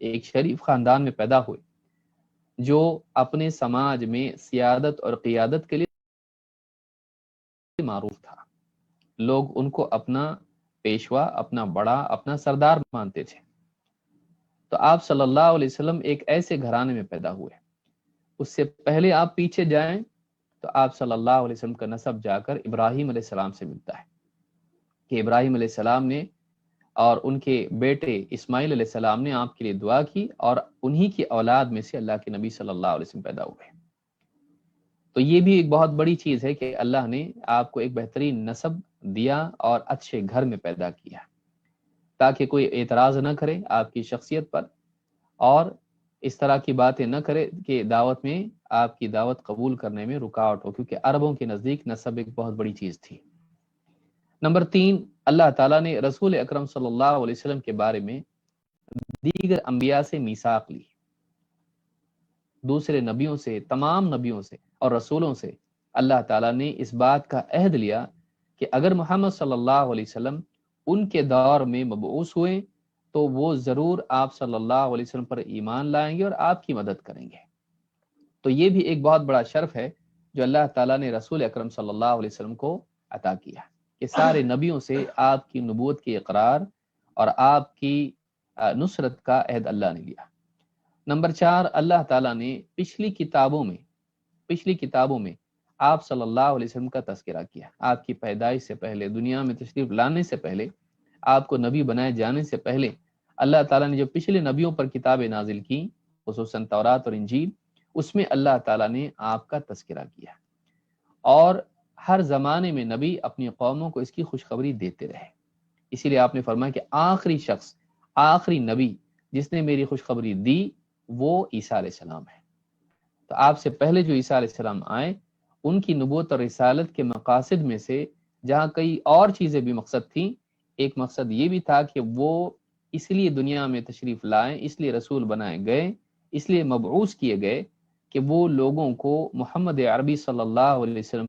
ایک شریف خاندان میں پیدا ہوئے جو اپنے سماج میں سیادت اور قیادت کے لیے معروف تھا. لوگ ان کو اپنا پیشوا، اپنا بڑا، اپنا سردار مانتے تھے. تو آپ صلی اللہ علیہ وسلم ایک ایسے گھرانے میں پیدا ہوئے. اس سے پہلے آپ پیچھے جائیں تو آپ صلی اللہ علیہ وسلم کا نسب جا کر ابراہیم علیہ السلام سے ملتا ہے کہ ابراہیم علیہ السلام نے اور ان کے بیٹے اسماعیل علیہ السلام نے آپ کے لیے دعا کی اور انہی کی اولاد میں سے اللہ کے نبی صلی اللہ علیہ وسلم پیدا ہوئے. تو یہ بھی ایک بہت بڑی چیز ہے کہ اللہ نے آپ کو ایک بہترین نسب دیا اور اچھے گھر میں پیدا کیا تاکہ کوئی اعتراض نہ کرے آپ کی شخصیت پر اور اس طرح کی باتیں نہ کرے کہ دعوت میں آپ کی دعوت قبول کرنے میں رکاوٹ ہو، کیونکہ عربوں کے نزدیک نسب ایک بہت بڑی چیز تھی. نمبر 3، اللہ تعالیٰ نے رسول اکرم صلی اللہ علیہ وسلم کے بارے میں دیگر انبیاء سے میثاق لی. دوسرے نبیوں سے، تمام نبیوں سے اور رسولوں سے اللہ تعالیٰ نے اس بات کا عہد لیا کہ اگر محمد صلی اللہ علیہ وسلم ان کے دور میں مبعوث ہوئے تو وہ ضرور آپ صلی اللہ علیہ وسلم پر ایمان لائیں گے اور آپ کی مدد کریں گے. تو یہ بھی ایک بہت بڑا شرف ہے جو اللہ تعالیٰ نے رسول اکرم صلی اللہ علیہ وسلم کو عطا کیا کہ سارے نبیوں سے آپ کی نبوت کی اقرار اور آپ کی نصرت کا عہد اللہ نے لیا. نمبر 4، اللہ تعالیٰ نے پچھلی کتابوں میں آپ صلی اللہ علیہ وسلم کا تذکرہ کیا. آپ کی پیدائش سے پہلے، دنیا میں تشریف لانے سے پہلے، آپ کو نبی بنائے جانے سے پہلے اللہ تعالیٰ نے جو پچھلے نبیوں پر کتابیں نازل کی، خصوصاً تورات اور انجیل، اس میں اللہ تعالیٰ نے آپ کا تذکرہ کیا اور ہر زمانے میں نبی اپنی قوموں کو اس کی خوشخبری دیتے رہے. اسی لیے آپ نے فرمایا کہ آخری شخص، آخری نبی جس نے میری خوشخبری دی وہ عیسیٰ علیہ السلام ہے. تو آپ سے پہلے جو عیسیٰ علیہ السلام آئے ان کی نبوت اور رسالت کے مقاصد میں سے جہاں کئی اور چیزیں بھی مقصد تھیں، ایک مقصد یہ بھی تھا کہ وہ اس لیے دنیا میں تشریف لائیں، اس لیے رسول بنائے گئے، اس لیے مبعوث کیے گئے کہ وہ لوگوں کو محمد عربی صلی اللہ علیہ وسلم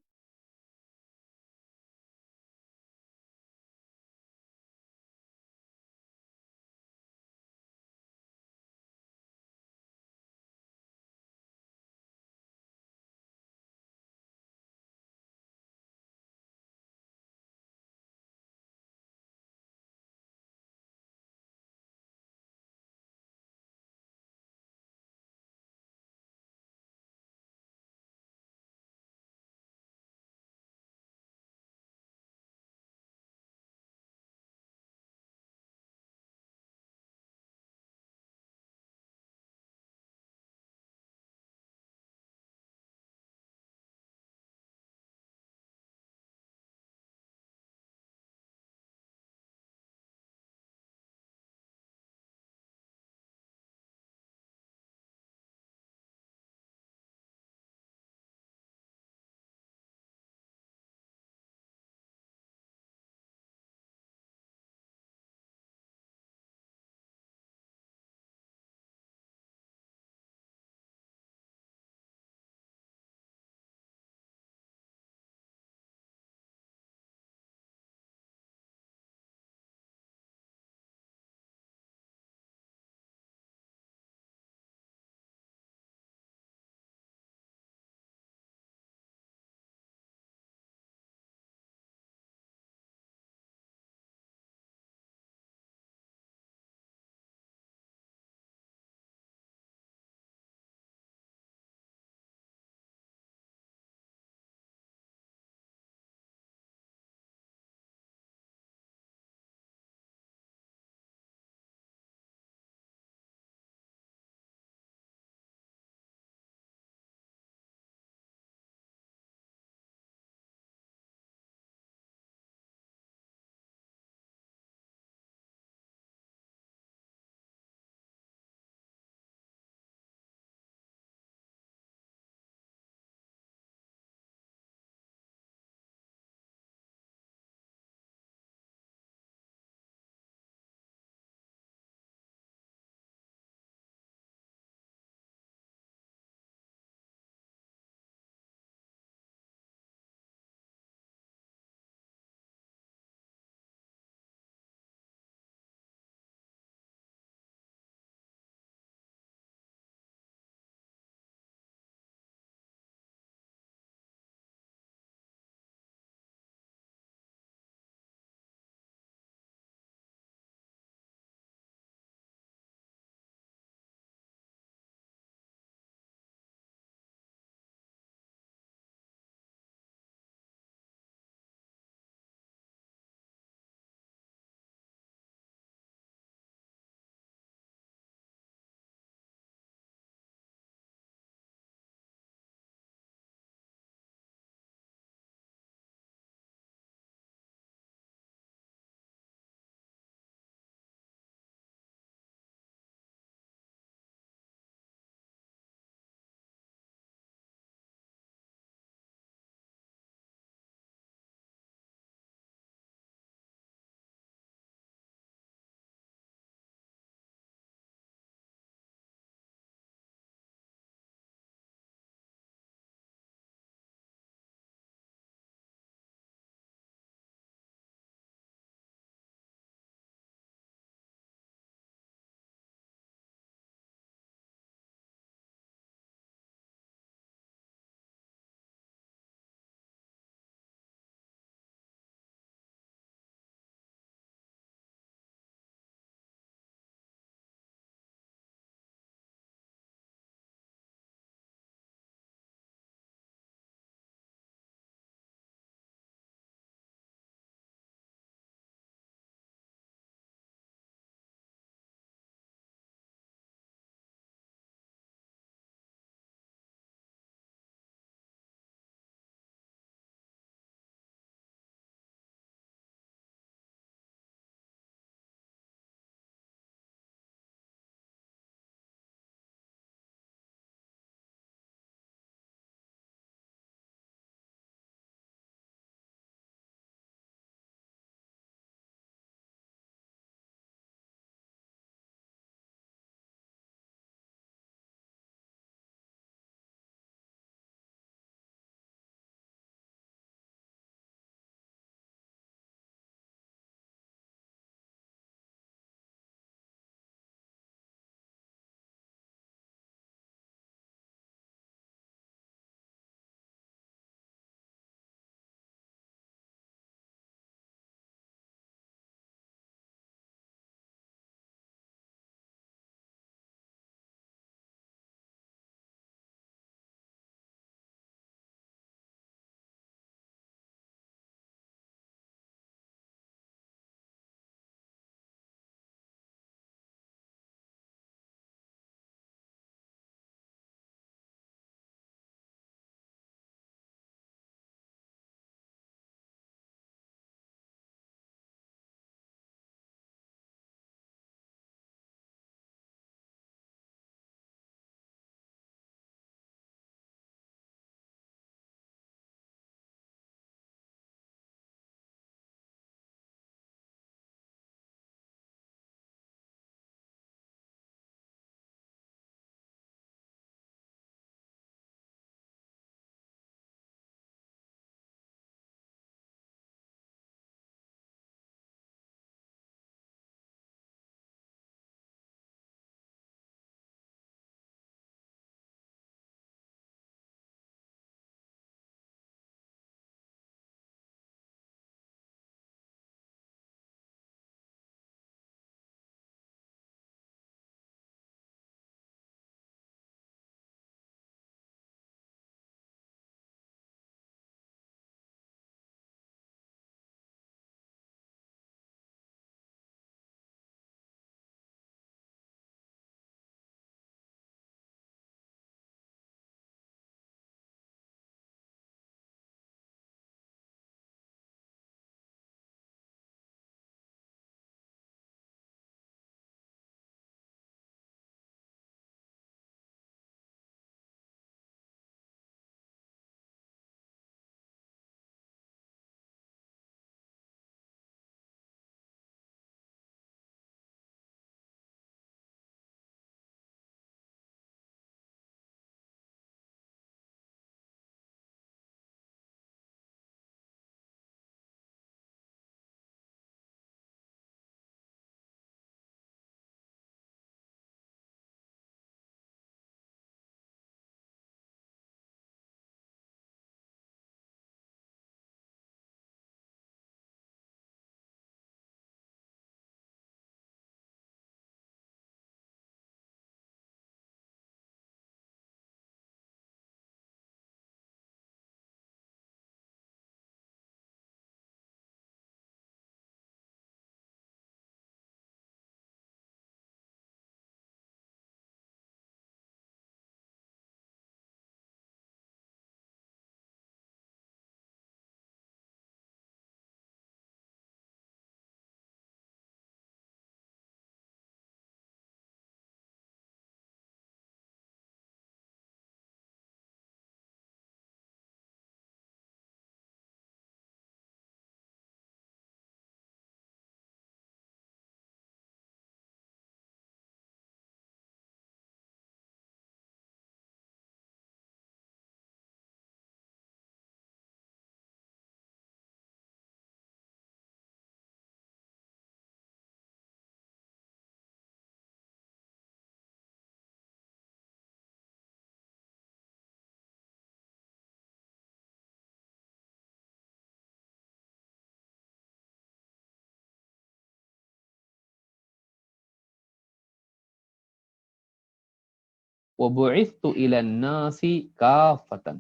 وَبُعِثْتُ إِلَى النَّاسِ كَافَّةً،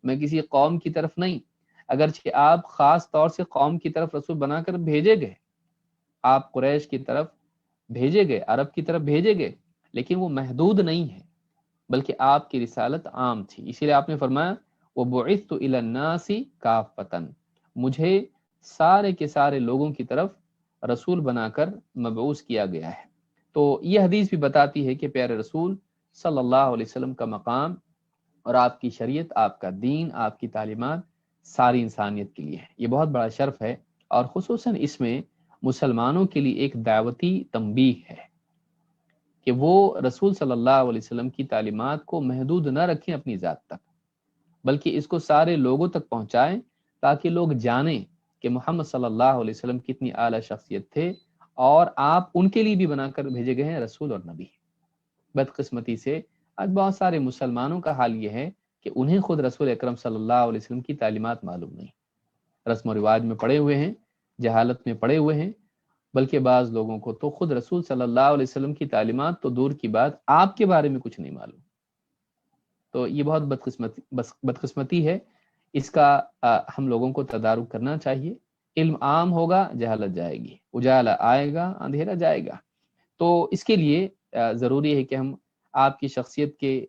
میں کسی قوم کی طرف نہیں، اگرچہ آپ خاص طور سے قوم کی طرف رسول بنا کر بھیجے گئے، آپ قریش کی طرف بھیجے گئے، عرب کی طرف بھیجے گئے، لیکن وہ محدود نہیں ہے، بلکہ آپ کی رسالت عام تھی، اسی لیے آپ نے فرمایا وَبُعِثْتُ إِلَى النَّاسِ كَافَّةً، مجھے سارے کے سارے لوگوں کی طرف رسول بنا کر مبعوث کیا گیا ہے۔ تو یہ حدیث بھی بتاتی ہے کہ پیارے رسول صلی اللہ علیہ وسلم کا مقام اور آپ کی شریعت، آپ کا دین، آپ کی تعلیمات ساری انسانیت کے لیے ہے، یہ بہت بڑا شرف ہے، اور خصوصاً اس میں مسلمانوں کے لیے ایک دعوتی تنبیہ ہے کہ وہ رسول صلی اللہ علیہ وسلم کی تعلیمات کو محدود نہ رکھیں اپنی ذات تک، بلکہ اس کو سارے لوگوں تک پہنچائیں تاکہ لوگ جانیں کہ محمد صلی اللہ علیہ وسلم کتنی اعلیٰ شخصیت تھے، اور آپ ان کے لیے بھی بنا کر بھیجے گئے ہیں رسول اور نبی۔ بدقسمتی سے آج بہت سارے مسلمانوں کا حال یہ ہے کہ انہیں خود رسول اکرم صلی اللہ علیہ وسلم کی تعلیمات معلوم نہیں، رسم و رواج میں پڑے ہوئے ہیں، جہالت میں پڑے ہوئے ہیں، بلکہ بعض لوگوں کو تو خود رسول صلی اللہ علیہ وسلم کی تعلیمات تو دور کی بات، آپ کے بارے میں کچھ نہیں معلوم۔ تو یہ بہت بدقسمتی ہے، اس کا ہم لوگوں کو تدارک کرنا چاہیے۔ علم عام ہوگا، جہالت جائے گی، اجالا آئے گا، اندھیرا جائے گا۔ تو اس کے لیے ضروری ہے کہ ہم آپ کی شخصیت کے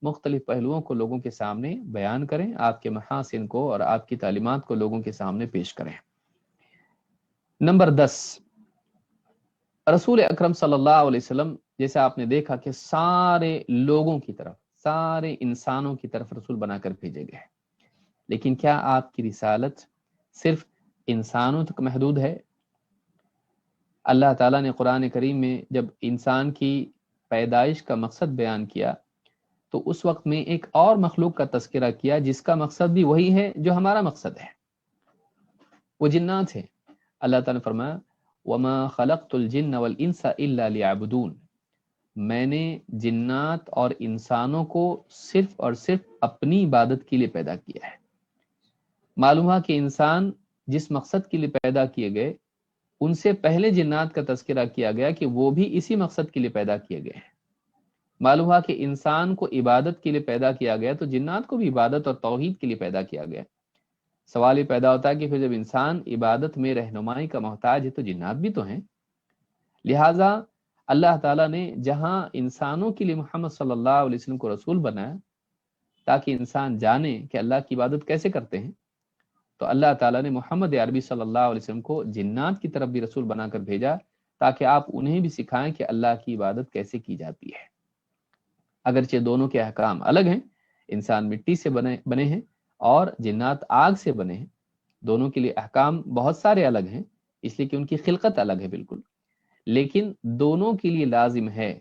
مختلف پہلوؤں کو لوگوں کے سامنے بیان کریں، آپ کے محاسن کو اور آپ کی تعلیمات کو لوگوں کے سامنے پیش کریں۔ نمبر 10، رسول اکرم صلی اللہ علیہ وسلم جیسے آپ نے دیکھا کہ سارے لوگوں کی طرف، سارے انسانوں کی طرف رسول بنا کر بھیجے گئے، لیکن کیا آپ کی رسالت صرف انسانوں تک محدود ہے؟ اللہ تعالیٰ نے قرآن کریم میں جب انسان کی پیدائش کا مقصد بیان کیا تو اس وقت میں ایک اور مخلوق کا تذکرہ کیا جس کا مقصد بھی وہی ہے جو ہمارا مقصد ہے، وہ جنات ہے۔ اللہ تعالیٰ نے فرمایا وَمَا خَلَقْتُ الْجِنَّ وَالْإِنسَ إِلَّا لِيَعْبُدُونَ، میں نے جنات اور انسانوں کو صرف اور صرف اپنی عبادت کے لیے پیدا کیا ہے۔ معلوم ہوا کہ انسان جس مقصد کے لیے پیدا کیے گئے، ان سے پہلے جنات کا تذکرہ کیا گیا کہ وہ بھی اسی مقصد کے لیے پیدا کیے گئے ہیں۔ معلوم ہوا کہ انسان کو عبادت کے لیے پیدا کیا گیا تو جنات کو بھی عبادت اور توحید کے لیے پیدا کیا گیا۔ سوال یہ پیدا ہوتا ہے کہ پھر جب انسان عبادت میں رہنمائی کا محتاج ہے تو جنات بھی تو ہیں، لہٰذا اللہ تعالیٰ نے جہاں انسانوں کے لیے محمد صلی اللہ علیہ وسلم کو رسول بنایا تاکہ انسان جانے کہ اللہ کی عبادت کیسے کرتے ہیں، تو اللہ تعالیٰ نے محمد عربی صلی اللہ علیہ وسلم کو جنات کی طرف بھی رسول بنا کر بھیجا تاکہ آپ انہیں بھی سکھائیں کہ اللہ کی عبادت کیسے کی جاتی ہے۔ اگرچہ دونوں کے احکام الگ ہیں، انسان مٹی سے بنے ہیں اور جنات آگ سے بنے ہیں، دونوں کے لیے احکام بہت سارے الگ ہیں، اس لیے کہ ان کی خلقت الگ ہے بالکل، لیکن دونوں کے لیے لازم ہے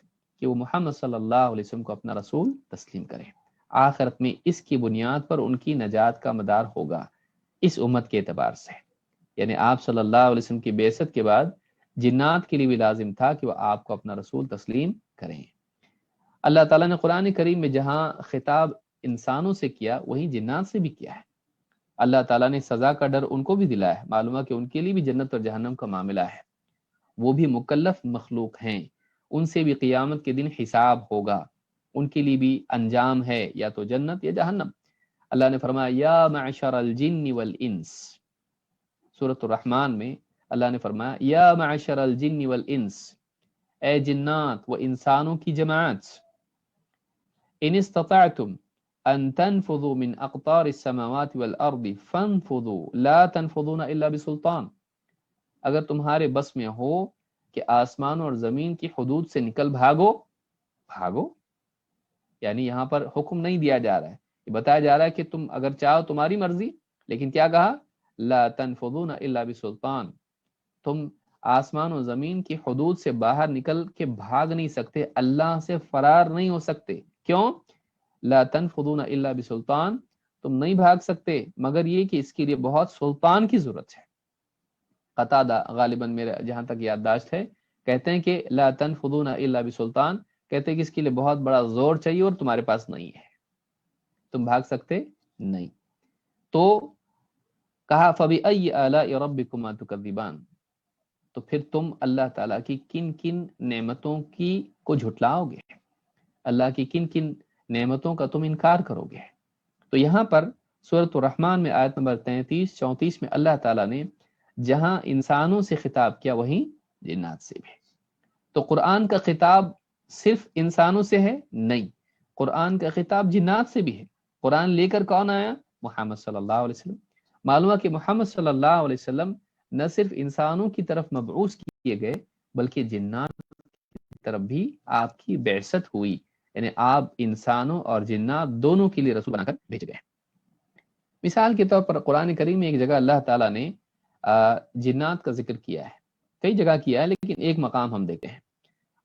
کہ وہ محمد صلی اللہ علیہ وسلم کو اپنا رسول تسلیم کریں۔ آخرت میں اس کی بنیاد پر ان کی نجات کا مدار ہوگا اس امت کے اعتبار سے، یعنی آپ صلی اللہ علیہ وسلم کی بعثت کے بعد جنات کے لیے بھی لازم تھا کہ وہ آپ کو اپنا رسول تسلیم کریں۔ اللہ تعالیٰ نے قرآن کریم میں جہاں خطاب انسانوں سے کیا وہیں جنات سے بھی کیا ہے۔ اللہ تعالیٰ نے سزا کا ڈر ان کو بھی دلایا ہے، معلوم ہے کہ ان کے لیے بھی جنت اور جہنم کا معاملہ ہے، وہ بھی مکلف مخلوق ہیں، ان سے بھی قیامت کے دن حساب ہوگا، ان کے لیے بھی انجام ہے یا تو جنت یا جہنم۔ اللہ نے فرمایا یا معشر الجن والانس، سورۃ الرحمن میں اللہ نے فرمایا یا معشر الجن والانس، اے جنات و انسانوں کی جماعت، ان استطعتم ان تنفذوا من اقطار السماوات والارض فانفذوا لا تنفذون الا بسلطان، اگر تمہارے بس میں ہو کہ آسمان اور زمین کی حدود سے نکل بھاگو، بھاگو، یعنی یہاں پر حکم نہیں دیا جا رہا ہے، یہ بتایا جا رہا ہے کہ تم اگر چاہو تمہاری مرضی، لیکن کیا کہا لا تنفذون الا بسلطان، تم آسمان و زمین کی حدود سے باہر نکل کے بھاگ نہیں سکتے، اللہ سے فرار نہیں ہو سکتے۔ کیوں؟ لا تنفذون الا بسلطان، تم نہیں بھاگ سکتے مگر یہ کہ اس کے لیے بہت سلطان کی ضرورت ہے۔ قتادہ غالباً میرے جہاں تک یادداشت ہے کہتے ہیں کہ لا تنفذون الا بسلطان، کہتے ہیں کہ اس کے لیے بہت بڑا زور چاہیے اور تمہارے پاس نہیں ہے، تم بھاگ سکتے نہیں۔ تو کہا فَبِأَيِّ آلَاءِ رَبِّكُمَا تُكَذِّبَانِ، تو پھر تم اللہ تعالیٰ کی کن کن نعمتوں کی کو جھٹلاؤ گے؟ اللہ کی کن کن نعمتوں کا تم انکار کرو گے؟ تو یہاں پر سورۃ الرحمن میں آیت نمبر 33 34 میں اللہ تعالیٰ نے جہاں انسانوں سے خطاب کیا وہیں جنات سے بھی۔ تو قرآن کا خطاب صرف انسانوں سے ہے؟ نہیں، قرآن کا خطاب جنات سے بھی ہے۔ قرآن لے کر کون آیا؟ محمد صلی اللہ علیہ وسلم۔ معلوم ہے کہ محمد صلی اللہ علیہ وسلم نہ صرف انسانوں کی طرف مبعوث کیے گئے بلکہ جنات کی طرف بھی آپ کی بعثت ہوئی، یعنی آپ انسانوں اور جنات دونوں کے لیے رسول بنا کر بھیجے گئے۔ مثال کے طور پر قرآن کریم میں ایک جگہ اللہ تعالیٰ نے جنات کا ذکر کیا ہے، کئی جگہ کیا ہے، لیکن ایک مقام ہم دیکھتے ہیں،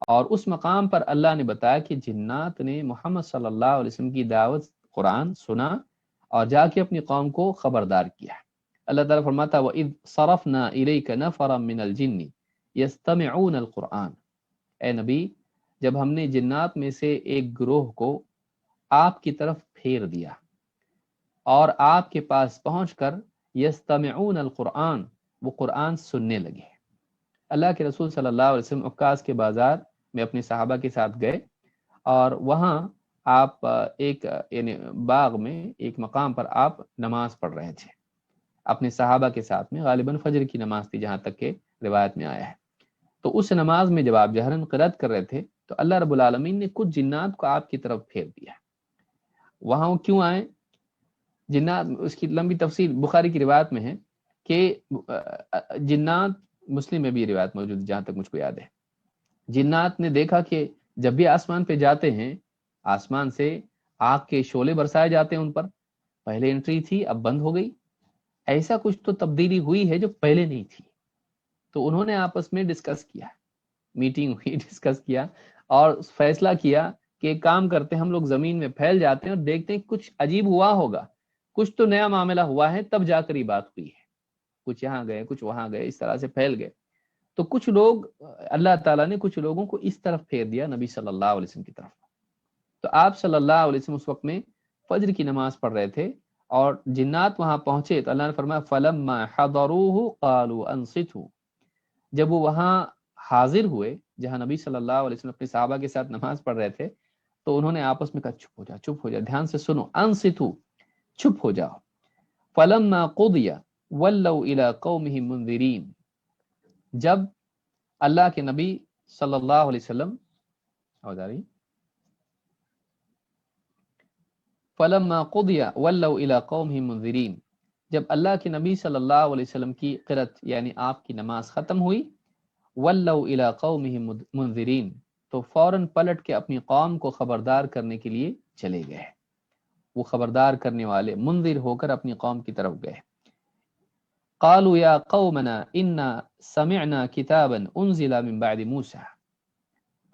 اور اس مقام پر اللہ نے بتایا کہ جنات نے محمد صلی اللہ علیہ وسلم کی دعوت قرآن سنا اور جا کے اپنی قوم کو خبردار کیا۔ اللہ تعالیٰ فرماتا وَإِذْ صَرَفْنَا إِلَيْكَ نَفَرًا مِنَ الْجِنِّ يَسْتَمِعُونَ الْقُرْآنَ، اے نبی جب ہم نے جنات میں سے ایک گروہ کو آپ کی طرف پھیر دیا اور آپ کے پاس پہنچ کر یستمعون القرآن، وہ قرآن سننے لگے۔ اللہ کے رسول صلی اللہ علیہ وسلم عکاظ کے بازار میں اپنے صحابہ کے ساتھ گئے، اور وہاں آپ ایک یعنی باغ میں ایک مقام پر آپ نماز پڑھ رہے تھے اپنے صحابہ کے ساتھ میں، غالباً فجر کی نماز تھی جہاں تک کہ روایت میں آیا ہے۔ تو اس نماز میں جب آپ جہرن قرات کر رہے تھے تو اللہ رب العالمین نے کچھ جنات کو آپ کی طرف پھیر دیا۔ وہاں وہ کیوں آئے جنات؟ اس کی لمبی تفصیل بخاری کی روایت میں ہے کہ جنات، مسلم میں بھی روایت موجود ہے جہاں تک مجھ کو یاد ہے، جنات نے دیکھا کہ جب بھی آسمان پہ جاتے ہیں آسمان سے آگ کے شعلے برسائے جاتے ہیں ان پر، پہلے انٹری تھی اب بند ہو گئی، ایسا کچھ تو تبدیلی ہوئی ہے جو پہلے نہیں تھی۔ تو انہوں نے آپس میں ڈسکس کیا، میٹنگ ہوئی، ڈسکس کیا اور فیصلہ کیا کہ ایک کام کرتے ہیں، ہم لوگ زمین میں پھیل جاتے ہیں اور دیکھتے ہیں کچھ عجیب ہوا ہوگا، کچھ تو نیا معاملہ ہوا ہے، تب جا کر یہ بات ہوئی ہے۔ کچھ یہاں گئے کچھ وہاں گئے، اس طرح سے پھیل گئے۔ تو کچھ لوگ، اللہ تعالیٰ نے کچھ لوگوں کو اس طرف پھیر دیا نبی صلی اللہ علیہ وسلم کی طرف۔ تو آپ صلی اللہ علیہ وسلم اس وقت میں فجر کی نماز پڑھ رہے تھے اور جنات وہاں پہنچے تو اللہ نے فرمایا فَلَمَّا حَضَرُوهُ قَالُوا أَنصِتُوا، جب وہ وہاں حاضر ہوئے جہاں نبی صلی اللہ علیہ وسلم اپنے صحابہ کے ساتھ نماز پڑھ رہے تھے، تو انہوں نے آپس میں کہا چپ ہو جا، چپ ہو جا، دھیان سے سنو، انصتوا، چپ ہو جاؤ۔ فَلَمَّا قُضِيَ وَلَّوْا إِلَىٰ قَوْمِهِمْ مُنذِرِينَ، جب اللہ کے نبی صلی اللہ علیہ وسلم فَلَمَّا قُضِيَ وَلَّوْا إِلَىٰ قَوْمِهِمْ مُنذِرِينَ، جب اللہ کے نبی صلی اللہ علیہ وسلم کی قرات یعنی آپ کی نماز ختم ہوئی، وَلَّوْا إِلَىٰ قَوْمِهِمْ مُنذِرِينَ، تو فوراً پلٹ کے اپنی قوم کو خبردار کرنے کے لیے چلے گئے۔ وہ خبردار کرنے والے منذر ہو کر اپنی قوم کی طرف گئے۔ قالوا یا قومنا انا سمعنا کتابا انزل من بعد موسیٰ،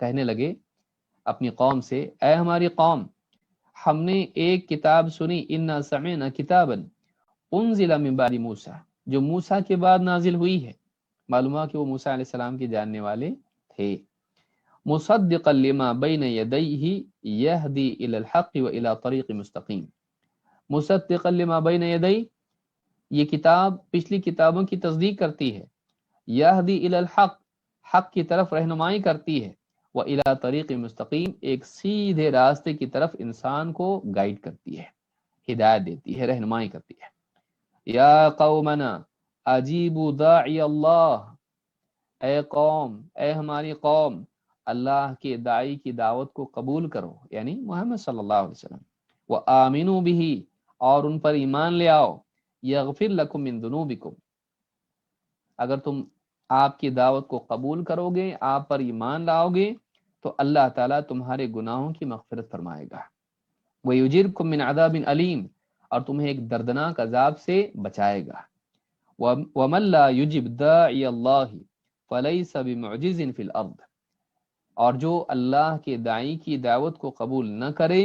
کہنے لگے اپنی قوم سے اے ہماری قوم، ہم نے ایک کتاب سنی، انا سمعنا کتابا انزل من بعد موسیٰ، جو موسیٰ کے بعد نازل ہوئی ہے۔ معلوم ہے کہ وہ موسیٰ علیہ السلام کے جاننے والے تھے۔ مصدقا لما بین یدیہ یہدی الی الحق و الی طریق مستقیم، مصدقا لما بین یدیہ، یہ کتاب پچھلی کتابوں کی تصدیق کرتی ہے، یہدی الی الحق، حق کی طرف رہنمائی کرتی ہے، و الی طریق مستقیم، ایک سیدھے راستے کی طرف انسان کو گائیڈ کرتی ہے، ہدایت دیتی ہے، رہنمائی کرتی ہے۔ یا قومنا اجیبوا داعی اللہ، اے قوم، اے ہماری قوم، اللہ کے داعی کی دعوت کو قبول کرو، یعنی محمد صلی اللہ علیہ وسلم، وآمنوا بہ، اور ان پر ایمان لے آؤ، یغفر لکم من ذنوبکم، اگر تم آپ کی دعوت کو قبول کرو گے، آپ پر ایمان لاؤ گے تو اللہ تعالیٰ تمہارے گناہوں کی مغفرت فرمائے گا، ویجرکم من عذاب علیم، اور تمہیں ایک دردناک عذاب سے بچائے گا، ومن لا یجب داعی اللہ فلیس بمعجز فی الارض، اور جو اللہ کے داعی کی دعوت کو قبول نہ کرے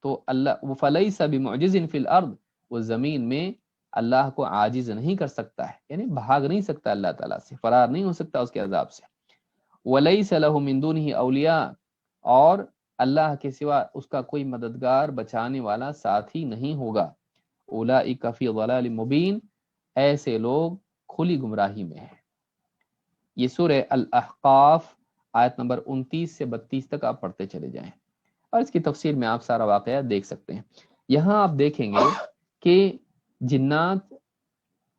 تو اللہ فلیس بمعجز فی الارض، وہ زمین میں اللہ کو عاجز نہیں کر سکتا ہے، یعنی بھاگ نہیں سکتا اللہ تعالیٰ سے، فرار نہیں ہو سکتا اس کے عذاب سے۔ ولیس لہ من دونہ اولیاء، اور اللہ کے سوا اس کا کوئی مددگار بچانے والا ساتھی نہیں ہوگا۔ اولئک فی ضلال مبین، ایسے لوگ کھلی گمراہی میں ہیں۔ یہ سورہ الاحقاف آیت نمبر 29 سے 32 تک آپ پڑھتے چلے جائیں۔ اور اس کی تفسیر میں آپ سارا واقعہ دیکھ سکتے ہیں۔ یہاں آپ دیکھیں گے کہ جنات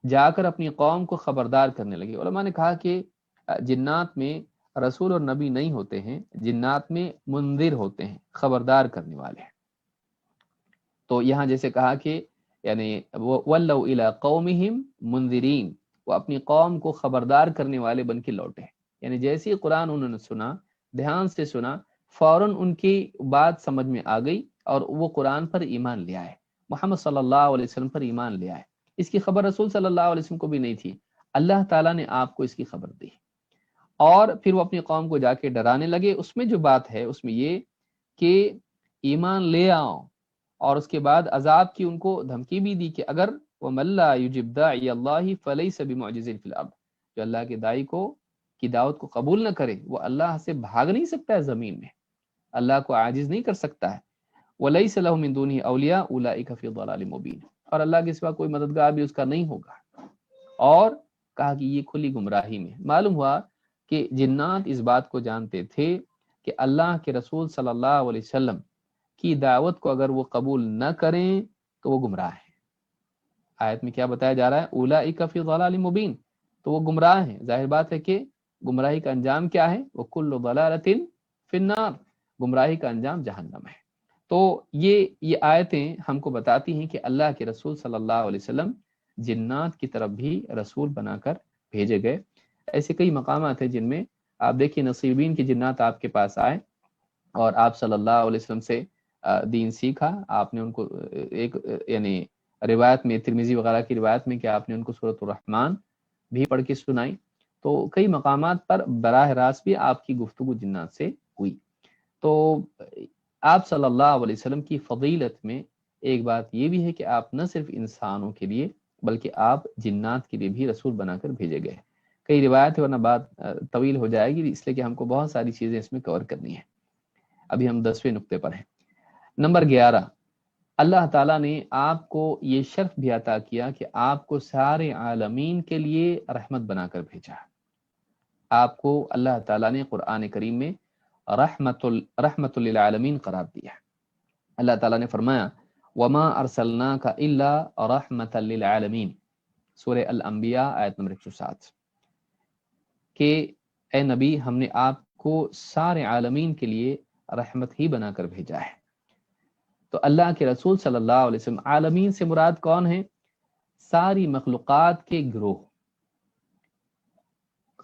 جا کر اپنی قوم کو خبردار کرنے لگے۔ علماء نے کہا کہ جنات میں رسول اور نبی نہیں ہوتے ہیں، جنات میں منذر ہوتے ہیں، خبردار کرنے والے ہیں۔ تو یہاں جیسے کہا کہ یعنی وَلَّوْا إِلَىٰ قَوْمِهِمْ مُنذِرِينَ، وہ اپنی قوم کو خبردار کرنے والے بن کے لوٹے، یعنی جیسے ہی قرآن انہوں نے سنا، دھیان سے سنا، فوراً ان کی بات سمجھ میں آ گئی اور وہ قرآن پر ایمان لے آئے، محمد صلی اللہ علیہ وسلم پر ایمان لے آئے۔ اس کی خبر رسول صلی اللہ علیہ وسلم کو بھی نہیں تھی، اللہ تعالیٰ نے آپ کو اس کی خبر دی، اور پھر وہ اپنی قوم کو جا کے ڈرانے لگے۔ اس میں جو بات ہے اس میں یہ کہ ایمان لے آؤ، اور اس کے بعد عذاب کی ان کو دھمکی بھی دی کہ اگر وَمَن لَّا يُجِبْ دَاعِيَ اللَّهِ فَلَيْسَ بِمُعْجِزٍ فِي الْأَرْضِ، جو اللہ کے داعی کی دعوت کو قبول نہ کرے وہ اللہ سے بھاگ نہیں سکتا ہے زمین میں، اللہ کو عاجز نہیں کر سکتا ہے۔ وَلَيْسَ لَهُ مِن دُونِهِ أَوْلِيَاءُ أُولَٰئِكَ فِي ضَلَالٍ مُّبِينٍ، اور اللہ کے سوا کوئی مددگار بھی اس کا نہیں ہوگا، اور کہا کہ یہ کھلی گمراہی میں۔ معلوم ہوا کہ جنات اس بات کو جانتے تھے کہ اللہ کے رسول صلی اللہ علیہ وسلم کی دعوت کو اگر وہ قبول نہ کریں تو وہ گمراہ ہیں۔ آیت میں کیا بتایا جا رہا ہے؟ اولئک فی ضلال مبین، تو وہ گمراہ ہیں۔ ظاہر بات ہے کہ گمراہی کا انجام کیا ہے؟ وکل ضلالۃ فی النار، گمراہی کا انجام جہنم ہے۔ تو یہ آیتیں ہم کو بتاتی ہیں کہ اللہ کے رسول صلی اللہ علیہ وسلم جنات کی طرف بھی رسول بنا کر بھیجے گئے۔ ایسے کئی مقامات ہیں جن میں آپ دیکھیے نصیبین کی جنات آپ کے پاس آئے اور آپ صلی اللہ علیہ وسلم سے دین سیکھا، آپ نے ان کو ایک یعنی روایت میں ترمذی وغیرہ کی روایت میں کہ آپ نے ان کو سورۃ الرحمن بھی پڑھ کے سنائی۔ تو کئی مقامات پر براہ راست بھی آپ کی گفتگو جنات سے ہوئی۔ تو آپ صلی اللہ علیہ وسلم کی فضیلت میں ایک بات یہ بھی ہے کہ آپ نہ صرف انسانوں کے لیے بلکہ آپ جنات کے لیے بھی رسول بنا کر بھیجے گئے۔ کئی روایت ہے، ورنہ بات طویل ہو جائے گی، اس لیے کہ ہم کو بہت ساری چیزیں اس میں کور کرنی ہیں۔ ابھی ہم 10ویں نقطے پر ہیں۔ نمبر 11، اللہ تعالیٰ نے آپ کو یہ شرف بھی عطا کیا کہ آپ کو سارے عالمین کے لیے رحمت بنا کر بھیجا۔ آپ کو اللہ تعالیٰ نے قرآن کریم میں رحمت للعالمین قرار دیا۔ اللہ تعالیٰ نے فرمایا وما ارسلناک الا رحمت للعالمین، سورہ الانبیاء آیت نمبر 107، کہ اے نبی ہم نے آپ کو سارے عالمین کے لیے رحمت ہی بنا کر بھیجا ہے۔ تو اللہ کے رسول صلی اللہ علیہ وسلم، عالمین سے مراد کون ہیں؟ ساری مخلوقات کے گروہ۔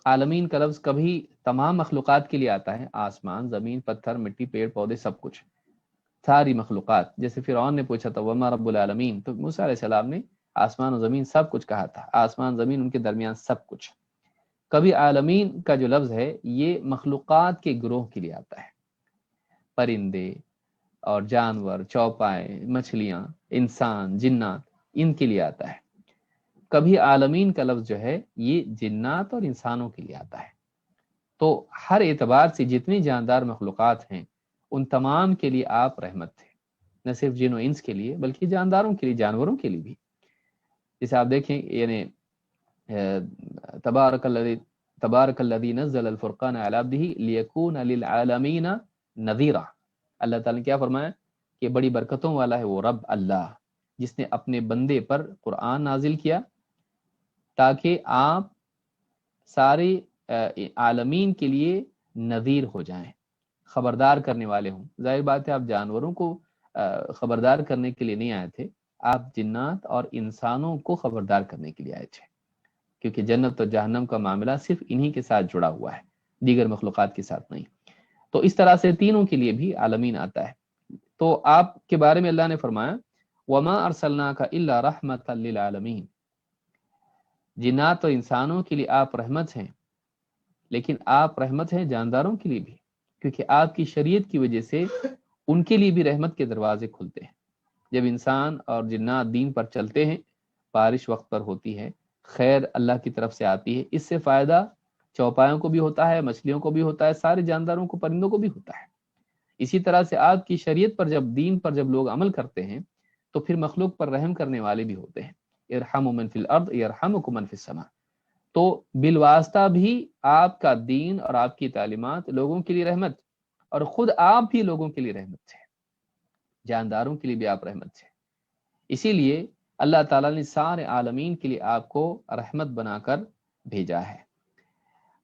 عالمین کا لفظ کبھی تمام مخلوقات کے لیے آتا ہے، آسمان، زمین، پتھر، مٹی، پیڑ پودے، سب کچھ، ساری مخلوقات۔ جیسے فرعون نے پوچھا تھا وما رب العالمین، تو موسیٰ علیہ السلام نے آسمان و زمین سب کچھ کہا تھا، آسمان زمین ان کے درمیان سب کچھ۔ کبھی عالمین کا جو لفظ ہے یہ مخلوقات کے گروہ کے لیے آتا ہے، پرندے اور جانور، چوپائے، مچھلیاں، انسان، جنات، ان کے لیے آتا ہے۔ کبھی عالمین کا لفظ جو ہے یہ جنات اور انسانوں کے لیے آتا ہے۔ تو ہر اعتبار سے جتنی جاندار مخلوقات ہیں ان تمام کے لیے آپ رحمت تھے، نہ صرف جن و انس کے لیے بلکہ جانداروں کے لیے، جانوروں کے لیے بھی۔ جیسے آپ دیکھیں یعنی تبارک الذی نزل الفرقان علی عبدہ لیکون للعالمین نذیرا، اللہ تعالیٰ نے کیا فرمایا کہ بڑی برکتوں والا ہے وہ رب اللہ جس نے اپنے بندے پر قرآن نازل کیا تاکہ آپ سارے عالمین کے لیے نذیر ہو جائیں، خبردار کرنے والے ہوں۔ ظاہر بات ہے آپ جانوروں کو خبردار کرنے کے لیے نہیں آئے تھے، آپ جنات اور انسانوں کو خبردار کرنے کے لیے آئے تھے، کیونکہ جنت اور جہنم کا معاملہ صرف انہی کے ساتھ جڑا ہوا ہے، دیگر مخلوقات کے ساتھ نہیں۔ تو اس طرح سے تینوں کے لیے بھی عالمین آتا ہے۔ تو آپ کے بارے میں اللہ نے فرمایا وما ارسلناک الا رحمتا للعالمین، جنات اور انسانوں کے لیے آپ رحمت ہیں، لیکن آپ رحمت ہیں جانداروں کے لیے بھی، کیونکہ آپ کی شریعت کی وجہ سے ان کے لیے بھی رحمت کے دروازے کھلتے ہیں۔ جب انسان اور جنات دین پر چلتے ہیں، بارش وقت پر ہوتی ہے، خیر اللہ کی طرف سے آتی ہے، اس سے فائدہ چوپایوں کو بھی ہوتا ہے، مچھلیوں کو بھی ہوتا ہے، سارے جانداروں کو، پرندوں کو بھی ہوتا ہے۔ اسی طرح سے آپ کی شریعت پر جب، دین پر جب لوگ عمل کرتے ہیں تو پھر مخلوق پر رحم کرنے والے بھی ہوتے ہیں۔ ارحموا من فی الارض یرحمکم من فی السماء، تو بالواسطہ بھی آپ کا دین اور آپ کی تعلیمات لوگوں کے لیے رحمت، اور خود آپ بھی لوگوں کے لیے رحمت تھے، جانداروں کے لیے بھی آپ رحمت تھے۔ اسی لیے اللہ تعالیٰ نے سارے عالمین کے لیے آپ کو رحمت بنا کر بھیجا ہے۔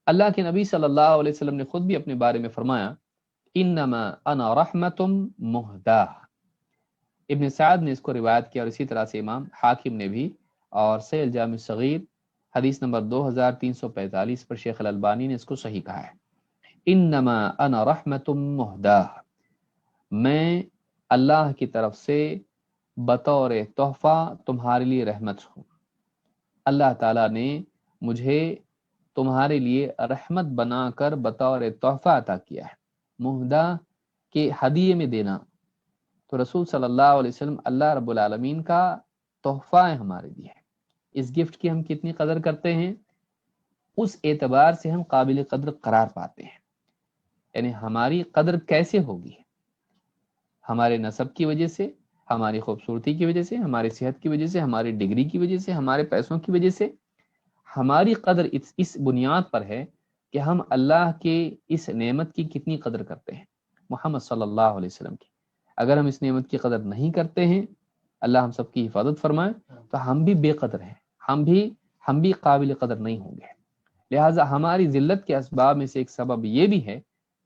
اللہ کے نبی صلی اللہ علیہ وسلم نے خود بھی اپنے بارے میں فرمایا انما انا رحمت مہداہ۔ ابن سعد نے اس کو روایت کیا، اور اسی طرح سے امام حاکم نے بھی، اور صحیح الجامع الصغیر حدیث نمبر 2345 پر شیخ الالبانی نے اس کو صحیح کہا ہے۔ انما انا رحمت مہداہ، میں اللہ کی طرف سے بطور تحفہ تمہارے لیے رحمت ہوں۔ اللہ تعالیٰ نے مجھے تمہارے لیے رحمت بنا کر بطور تحفہ عطا کیا ہے۔ مہدہ کے ہدیے میں دینا، تو رسول صلی اللہ علیہ وسلم اللہ رب العالمین کا تحفہ ہے ہمارے لیے۔ اس گفٹ کی ہم کتنی قدر کرتے ہیں، اس اعتبار سے ہم قابل قدر قرار پاتے ہیں۔ یعنی ہماری قدر کیسے ہوگی؟ ہمارے نسب کی وجہ سے، ہماری خوبصورتی کی وجہ سے، ہماری صحت کی وجہ سے، ہماری ڈگری کی وجہ سے، ہمارے پیسوں کی وجہ سے۔ ہماری قدر اس بنیاد پر ہے کہ ہم اللہ کے اس نعمت کی کتنی قدر کرتے ہیں، محمد صلی اللہ علیہ وسلم کی۔ اگر ہم اس نعمت کی قدر نہیں کرتے ہیں، اللہ ہم سب کی حفاظت فرمائے، تو ہم بھی بے قدر ہیں، ہم بھی قابل قدر نہیں ہوں گے۔ لہٰذا ہماری ذلت کے اسباب میں سے ایک سبب یہ بھی ہے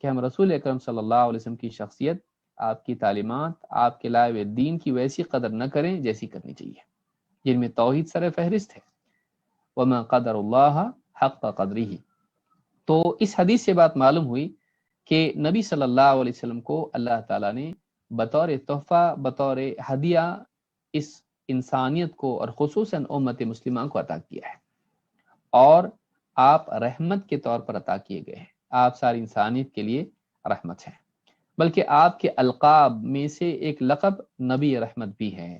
کہ ہم رسول اکرم صلی اللہ علیہ وسلم کی شخصیت، آپ کی تعلیمات، آپ کے لائے ہوئے دین کی ویسی قدر نہ کریں جیسی کرنی چاہیے، جن میں توحید سر فہرست ہے۔ وما قدر اللہ حق قدرہ۔ تو اس حدیث سے بات معلوم ہوئی کہ نبی صلی اللہ علیہ وسلم کو اللہ تعالیٰ نے بطور تحفہ، بطور ہدیہ اس انسانیت کو اور خصوصاً امت مسلمہ کو عطا کیا ہے، اور آپ رحمت کے طور پر عطا کیے گئے ہیں۔ آپ ساری انسانیت کے لیے رحمت ہیں، بلکہ آپ کے القاب میں سے ایک لقب نبی رحمت بھی ہے۔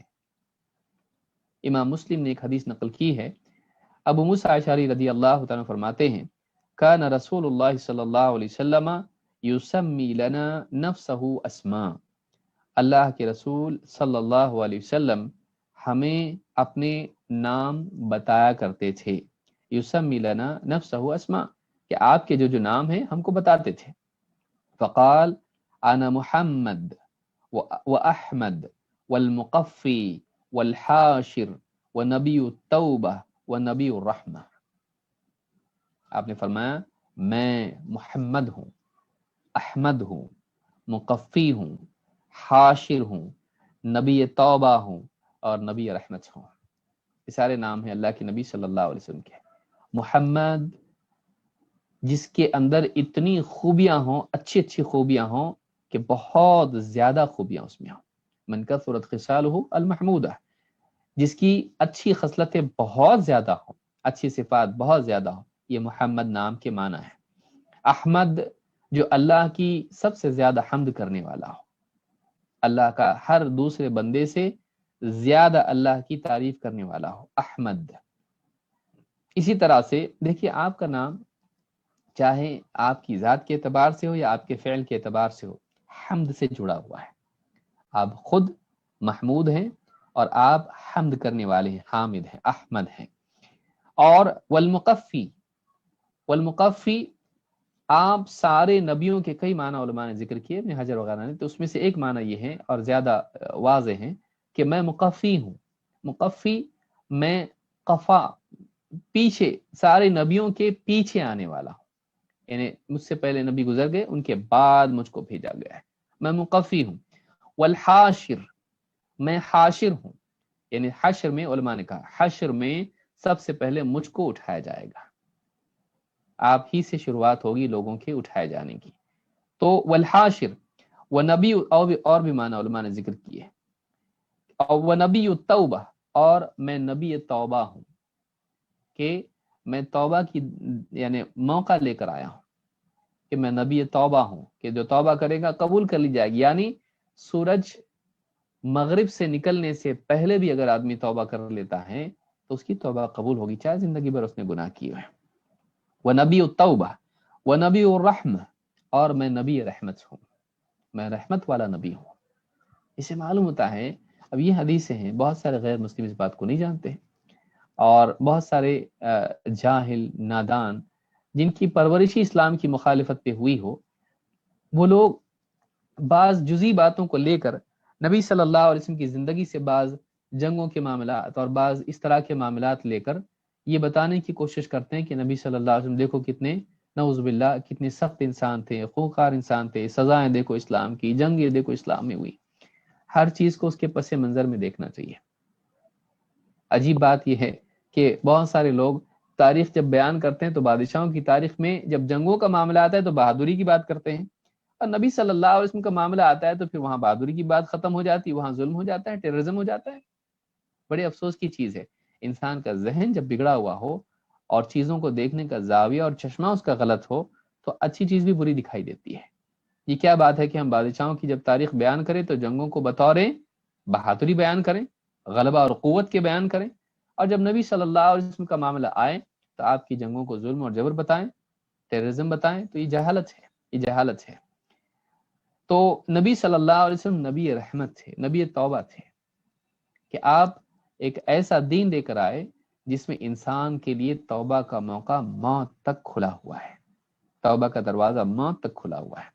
امام مسلم نے ایک حدیث نقل کی ہے، ابو موسیٰ اشعری رضی اللہ تعالیٰ فرماتے ہیں کان رسول اللہ صلی اللہ علیہ وسلم یسمی لنا نفسہ اسماء، اللہ کے رسول صلی اللہ علیہ وسلم ہمیں اپنے نام بتایا کرتے تھے۔ یسمی لنا نفسہ اسماء، کہ آپ کے جو نام ہیں ہم کو بتاتے تھے۔ فقال انا محمد واحمد والمقفی والحاشر ونبی التوبہ ونبی الرحمہ۔ آپ نے فرمایا میں محمد ہوں، احمد ہوں، مقفی ہوں، حاشر ہوں، نبی توبہ ہوں، اور نبی رحمت ہوں۔ یہ سارے نام ہیں اللہ کے نبی صلی اللہ علیہ وسلم کے۔ محمد، جس کے اندر اتنی خوبیاں ہوں، اچھی اچھی خوبیاں ہوں کہ بہت زیادہ خوبیاں اس میں ہوں۔ من کثرت خصالہ المحمودہ، جس کی اچھی خصلتیں بہت زیادہ ہوں، اچھی صفات بہت زیادہ ہوں، یہ محمد نام کے معنی ہے۔ احمد، جو اللہ کی سب سے زیادہ حمد کرنے والا ہو، اللہ کا ہر دوسرے بندے سے زیادہ اللہ کی تعریف کرنے والا ہو، احمد۔ اسی طرح سے دیکھیے آپ کا نام چاہے آپ کی ذات کے اعتبار سے ہو یا آپ کے فعل کے اعتبار سے ہو، حمد سے جڑا ہوا ہے۔ آپ خود محمود ہیں اور آپ حمد کرنے والے ہیں، حامد ہیں، احمد ہیں۔ اور والمقفی، آپ سارے نبیوں کے کئی معنی علماء نے ذکر کیے، ابن حجر وغیرہ نے، تو اس میں سے ایک معنی یہ ہے اور زیادہ واضح ہے کہ میں مقفی ہوں۔ مقفی، میں قفا، پیچھے، سارے نبیوں کے پیچھے آنے والا ہوں، یعنی مجھ سے پہلے نبی گزر گئے، ان کے بعد مجھ کو بھیجا گیا ہے، میں مقفی ہوں۔ والحاشر، میں حاشر ہوں، یعنی حشر میں، علماء نے کہا حشر میں سب سے پہلے مجھ کو اٹھایا جائے گا، آپ ہی سے شروعات ہوگی لوگوں کے اٹھائے جانے کی۔ تو والحاشر ونبی، اور بھی معنی علماء نے ذکر کیے، اور ونبی التوبہ، اور میں نبی توبہ ہوں، کہ میں توبہ کی یعنی موقع لے کر آیا ہوں، کہ میں نبی توبہ ہوں، کہ جو توبہ کرے گا قبول کر لی جائے گی۔ یعنی سورج مغرب سے نکلنے سے پہلے بھی اگر آدمی توبہ کر لیتا ہے تو اس کی توبہ قبول ہوگی، چاہے زندگی بھر اس نے گناہ کیے ہوئے۔ وَنَبِيُّ التَّوْبَةِ وَنَبِيُّ الرَّحْمَةِ، اور میں نبی رحمت ہوں، میں رحمت والا نبی ہوں۔ اسے معلوم ہوتا ہے، اب یہ حدیثیں ہیں، بہت سارے غیر مسلم اس بات کو نہیں جانتے ہیں، اور بہت سارے جاہل، نادان، جن کی پرورشی اسلام کی مخالفت پہ ہوئی ہو، وہ لوگ بعض جزئی باتوں کو لے کر نبی صلی اللہ علیہ وسلم کی زندگی سے بعض جنگوں کے معاملات اور بعض اس طرح کے معاملات لے کر یہ بتانے کی کوشش کرتے ہیں کہ نبی صلی اللہ علیہ وسلم دیکھو کتنے نعوذ باللہ کتنے سخت انسان تھے، خوخار انسان تھے، سزائیں دیکھو اسلام کی، جنگیں دیکھو اسلام میں ہوئی۔ ہر چیز کو اس کے پس منظر میں دیکھنا چاہیے۔ عجیب بات یہ ہے کہ بہت سارے لوگ تاریخ جب بیان کرتے ہیں تو بادشاہوں کی تاریخ میں جب جنگوں کا معاملہ آتا ہے تو بہادری کی بات کرتے ہیں، اور نبی صلی اللہ علیہ وسلم کا معاملہ آتا ہے تو پھر وہاں بہادری کی بات ختم ہو جاتی ہے، وہاں ظلم ہو جاتا ہے، ٹیررزم ہو جاتا ہے۔ بڑے افسوس کی چیز ہے، انسان کا ذہن جب بگڑا ہوا ہو اور چیزوں کو دیکھنے کا زاویہ اور چشمہ اس کا غلط ہو تو اچھی چیز بھی بری دکھائی دیتی ہے۔ یہ کیا بات ہے کہ ہم بادشاہوں کی جب تاریخ بیان کریں تو جنگوں کو بطور بہادری بیان کریں، غلبہ اور قوت کے بیان کریں، اور جب نبی صلی اللہ علیہ وسلم کا معاملہ آئے تو آپ کی جنگوں کو ظلم اور جبر بتائیں، ٹیررزم بتائیں، تو یہ جہالت ہے، یہ جہالت ہے۔ تو نبی صلی اللہ علیہ وسلم نبی رحمت تھے، نبی توبہ تھے، کہ آپ ایک ایسا دین لے کر آئے جس میں انسان کے لیے توبہ کا موقع موت تک کھلا ہوا ہے، توبہ کا دروازہ موت تک کھلا ہوا ہے۔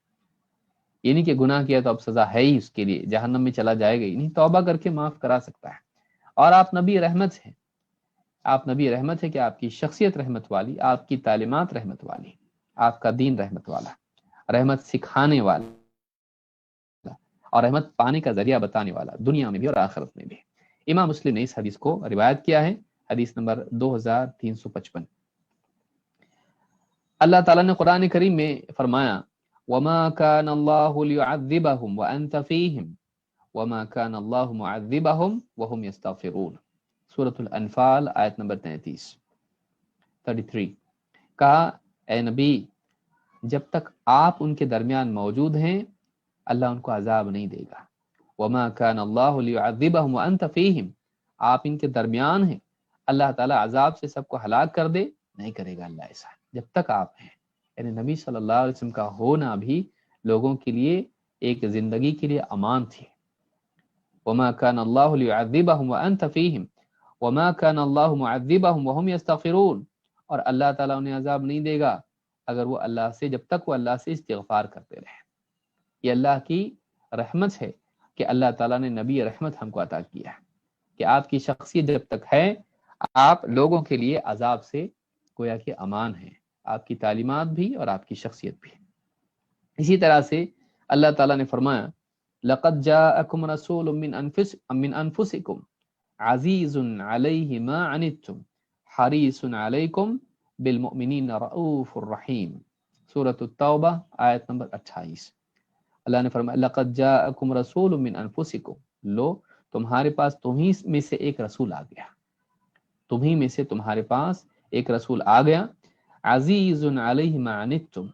یہ نہیں کہ گناہ کیا تو اب سزا ہے ہی اس کے لیے، جہنم میں چلا جائے گا ہی نہیں، توبہ کر کے معاف کرا سکتا ہے۔ اور آپ نبی رحمت ہیں، آپ نبی رحمت ہے کہ آپ کی شخصیت رحمت والی، آپ کی تعلیمات رحمت والی، آپ کا دین رحمت والا، رحمت سکھانے والا اور رحمت پانے کا ذریعہ بتانے والا، دنیا میں بھی اور آخرت میں بھی۔ امام مسلم نے اس حدیث کو روایت کیا ہے، حدیث نمبر 2355۔ اللہ تعالیٰ نے قرآن کریم میں فرمایا وَمَا كَانَ اللَّهُ لِيُعَذِّبَهُمْ وَأَنْتَ فِيهِمْ وَمَا كَانَ اللَّهُ مُعَذِّبَهُمْ وَهُمْ يَسْتَغْفِرُونَ، سورۃ الانفال آیت نمبر 33۔ کہا اے نبی جب تک آپ ان کے درمیان موجود ہیں اللہ ان کو عذاب نہیں دے گا۔ وَمَا كَانَ اللَّهُ لِيُعَذِّبَهُمْ وَأَنْتَ فِيهِمْ، آپ ان کے درمیان ہیں، اللہ تعالیٰ عذاب سے سب کو ہلاک کر دے نہیں کرے گا اللہ ایسا جب تک آپ ہیں۔ یعنی نبی صلی اللہ علیہ وسلم کا ہونا بھی لوگوں کے لیے ایک زندگی کے لیے امان تھی۔ وَمَا كَانَ اللَّهُ لِيُعَذِّبَهُمْ وَأَنْتَ فِيهِمْ وَمَا كَانَ اللَّهُ مُعَذِّبَهُمْ وَهُمْ يَسْتَغْفِرُونَ، اور اللہ تعالیٰ انہیں عذاب نہیں دے گا اگر وہ اللہ سے، جب تک وہ اللہ سے استغفار کرتے رہے۔ یہ اللہ کی رحمت ہے کہ اللہ تعالیٰ نے نبی رحمت ہم کو عطا کیا ہے کہ آپ کی شخصیت جب تک ہے آپ لوگوں کے لیے عذاب سے گویا کہ امان ہیں، آپ کی تعلیمات بھی اور آپ کی شخصیت بھی۔ اسی طرح سے اللہ تعالیٰ نے فرمایا لَقَدْ جَاءَكُمْ رَسُولٌ مِّنْ أَنفُسِكُمْ عَزِيزٌ عَلَيْهِ مَا عَنِتُّمْ حَرِيصٌ عَلَيْكُمْ بِالْمُؤْمِنِينَ رَءُوفٌ رَحِيمٌ، سورۃ التوبہ آیت نمبر 28۔ اللہ نے فرمایا لَقَدْ جَاءَكُمْ رَسُولٌ مِّنْ أَنفُسِكُمْ، لو تمہارے پاس تمہیں میں سے ایک رسول آ گیا، تمہیں میں سے تمہارے پاس ایک رسول آ گیا، عزیز علیہ ما عنتم،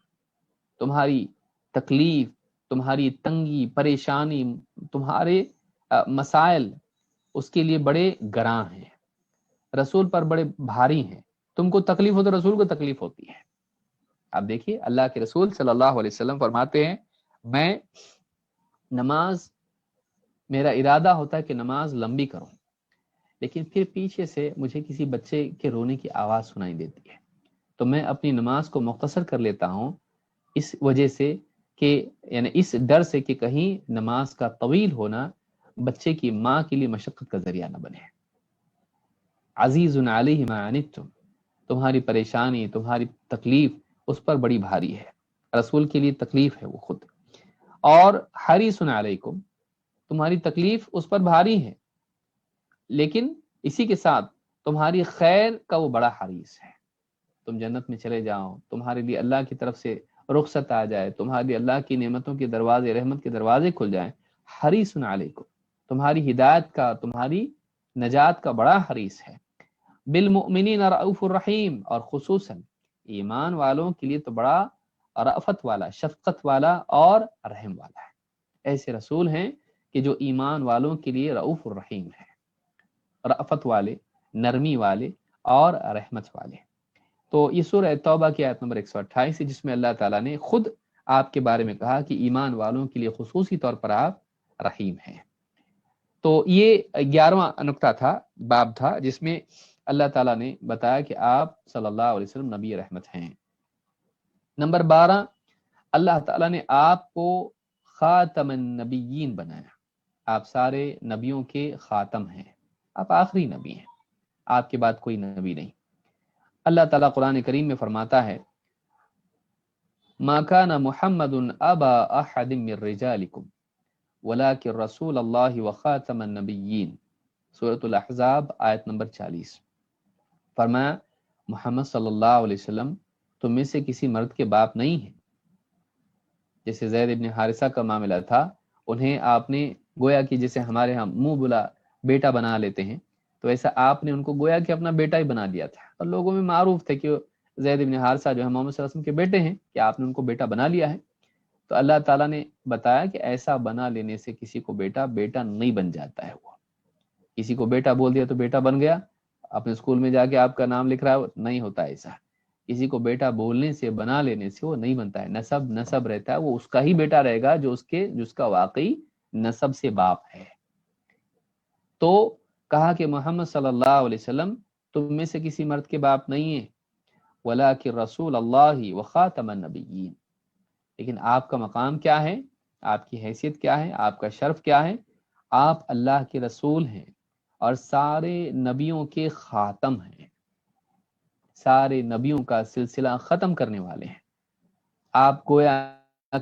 تمہاری تکلیف، تمہاری تنگی، پریشانی، تمہارے مسائل اس کے لیے بڑے گراں ہیں، رسول پر بڑے بھاری ہیں۔ تم کو تکلیف ہو تو رسول کو تکلیف ہوتی ہے۔ اب دیکھیے اللہ کے رسول صلی اللہ علیہ وسلم فرماتے ہیں میں نماز، میرا ارادہ ہوتا ہے کہ نماز لمبی کروں، لیکن پھر پیچھے سے مجھے کسی بچے کے رونے کی آواز سنائی دیتی ہے تو میں اپنی نماز کو مختصر کر لیتا ہوں، اس وجہ سے کہ یعنی اس ڈر سے کہ کہیں نماز کا طویل ہونا بچے کی ماں کے لیے مشقت کا ذریعہ نہ بنے۔ عزیز علیہ ما عنتم، تمہاری پریشانی، تمہاری تکلیف اس پر بڑی بھاری ہے، رسول کے لیے تکلیف ہے وہ خود۔ اور حریص علیکم، تمہاری تکلیف اس پر بھاری ہے لیکن اسی کے ساتھ تمہاری خیر کا وہ بڑا حریص ہے، تم جنت میں چلے جاؤ، تمہارے لیے اللہ کی طرف سے رخصت آ جائے، تمہارے لیے اللہ کی نعمتوں کے دروازے، رحمت کے دروازے کھل جائیں، حریص علیکم، تمہاری ہدایت کا، تمہاری نجات کا بڑا حریص ہے۔ بالمؤمنین رؤوف الرحیم، اور خصوصاً ایمان والوں کے لیے تو بڑا رأفت والا، شفقت والا اور رحم والا ہے۔ ایسے رسول ہیں کہ جو ایمان والوں کے لیے رؤوف الرحیم ہے، رأفت والے، نرمی والے اور رحمت والے۔ تو یہ سورہ توبہ کی آیت نمبر 128 ہے جس میں اللہ تعالیٰ نے خود آپ کے بارے میں کہا کہ ایمان والوں کے لیے خصوصی طور پر آپ رحیم ہیں۔ تو یہ 11واں نقطہ تھا، باب تھا، جس میں اللہ تعالیٰ نے بتایا کہ آپ صلی اللہ علیہ وسلم نبی رحمت ہیں۔ نمبر 12، اللہ تعالیٰ نے آپ کو خاتم النبیین بنایا، آپ سارے نبیوں کے خاتم ہیں، آپ آخری نبی ہیں، آپ کے بعد کوئی نبی نہیں۔ اللہ تعالیٰ قرآن کریم میں فرماتا ہے ما كان محمد ابا احد من رجالکم ولكن رسول اللہ وخاتم النبیین، سورۃ الاحزاب آیت نمبر 40۔ فرمایا محمد صلی اللہ علیہ وسلم تم میں سے کسی مرد کے باپ نہیں ہیں۔ جیسے زید ابن حارثہ کا معاملہ تھا، انہیں آپ نے گویا کہ جیسے ہمارے ہاں منہ بلا بیٹا بنا لیتے ہیں، تو ایسا آپ نے ان کو گویا کہ اپنا بیٹا ہی بنا دیا تھا، اور لوگوں میں معروف تھے کہ زید ابن حارثہ جو ہے محمد صلی اللہ علیہ وسلم کے بیٹے ہیں، کہ آپ نے ان کو بیٹا بنا لیا ہے۔ تو اللہ تعالیٰ نے بتایا کہ ایسا بنا لینے سے کسی کو بیٹا نہیں بن جاتا ہے، وہ کسی کو بیٹا بول دیا تو بیٹا بن گیا، اپنے اسکول میں جا کے آپ کا نام لکھ رہا ہے، نہیں ہوتا ایسا۔ کسی کو بیٹا بولنے سے، بنا لینے سے وہ نہیں بنتا ہے، نسب رہتا ہے، وہ اس کا ہی بیٹا رہے گا جس کا واقعی نسب سے باپ ہے۔ تو کہا کہ محمد صلی اللہ علیہ وسلم تم میں سے کسی مرد کے باپ نہیں ہیں، وَلَٰكِن رسول اللہ وخاتم النبیین، لیکن آپ کا مقام کیا ہے، آپ کی حیثیت کیا ہے، آپ کا شرف کیا ہے؟ آپ اللہ کے رسول ہیں اور سارے نبیوں کے خاتم ہیں، سارے نبیوں کا سلسلہ ختم کرنے والے ہیں۔ آپ گویا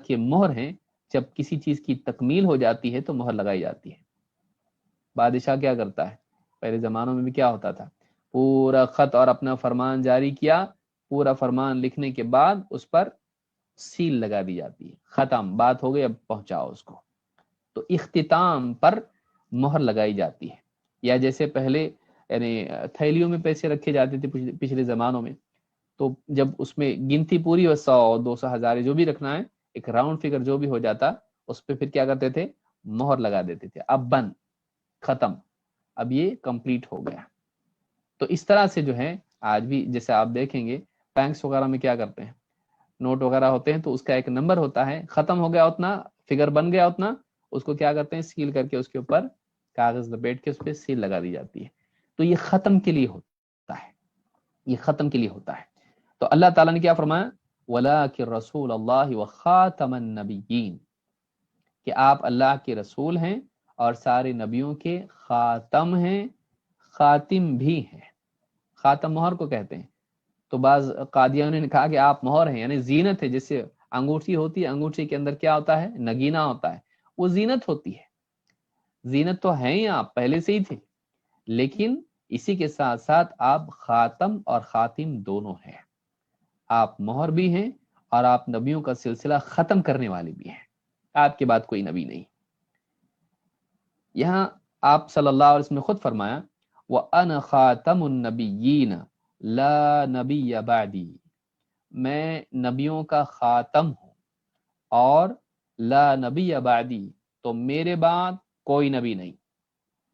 کہ مہر ہیں، جب کسی چیز کی تکمیل ہو جاتی ہے تو مہر لگائی جاتی ہے۔ بادشاہ کیا کرتا ہے، پہلے زمانوں میں بھی کیا ہوتا تھا، پورا خط اور اپنا فرمان جاری کیا، پورا فرمان لکھنے کے بعد اس پر سیل لگا دی جاتی ہے، ختم، بات ہو گئی، اب پہنچاؤ اس کو۔ تو اختتام پر مہر لگائی جاتی ہے۔ یا جیسے پہلے یعنی تھیلیوں میں پیسے رکھے جاتے تھے پچھلے زمانوں میں، تو جب اس میں گنتی پوری ہو، 100 200 1000 جو بھی رکھنا ہے، ایک راؤنڈ فگر جو بھی ہو جاتا، اس پہ پھر کیا کرتے تھے، مہر لگا دیتے تھے، اب بند، ختم، اب یہ کمپلیٹ ہو گیا۔ تو اس طرح سے جو ہے آج بھی جیسے آپ دیکھیں گے بینکس وغیرہ میں کیا کرتے ہیں، نوٹ وغیرہ ہوتے ہیں تو اس کا ایک نمبر ہوتا ہے، ختم ہو گیا اتنا، فگر بن گیا اتنا، اس کو کیا کرتے ہیں، سیل کر کے اس کے اوپر کاغذ لپیٹ کے اس پہ سیل لگا دی جاتی ہے۔ تو یہ ختم کے لیے ہوتا ہے، یہ ختم کے لیے ہوتا ہے۔ تو اللہ تعالیٰ نے کیا فرمایا، وَلَٰكِن رسول اللہ وخاتم النبیین، کہ آپ اللہ کے رسول ہیں اور سارے نبیوں کے خاتم ہیں، خاتم بھی ہیں۔ خاتم مہر کو کہتے ہیں۔ تو بعض قادیانیوں نے کہا کہ آپ مہر ہیں، یعنی زینت ہے، جس سے انگوٹھی ہوتی ہے، انگوٹھی کے اندر کیا ہوتا ہے، نگینہ ہوتا ہے، وہ زینت ہوتی ہے۔ زینت تو ہیں ہی، آپ پہلے سے ہی تھے، لیکن اسی کے ساتھ ساتھ آپ خاتم اور خاتم دونوں ہیں، آپ مہر بھی ہیں اور آپ نبیوں کا سلسلہ ختم کرنے والے بھی ہیں، آپ کے بعد کوئی نبی نہیں۔ یہاں آپ صلی اللہ علیہ وسلم نے خود فرمایا وَأَنَا خَاتَمُ النَّبِيِّينَ لَا نَبِيَّ بَعْدِي، میں نبیوں کا خاتم ہوں اور لا نبی بعدی، تو میرے بعد کوئی نبی نہیں،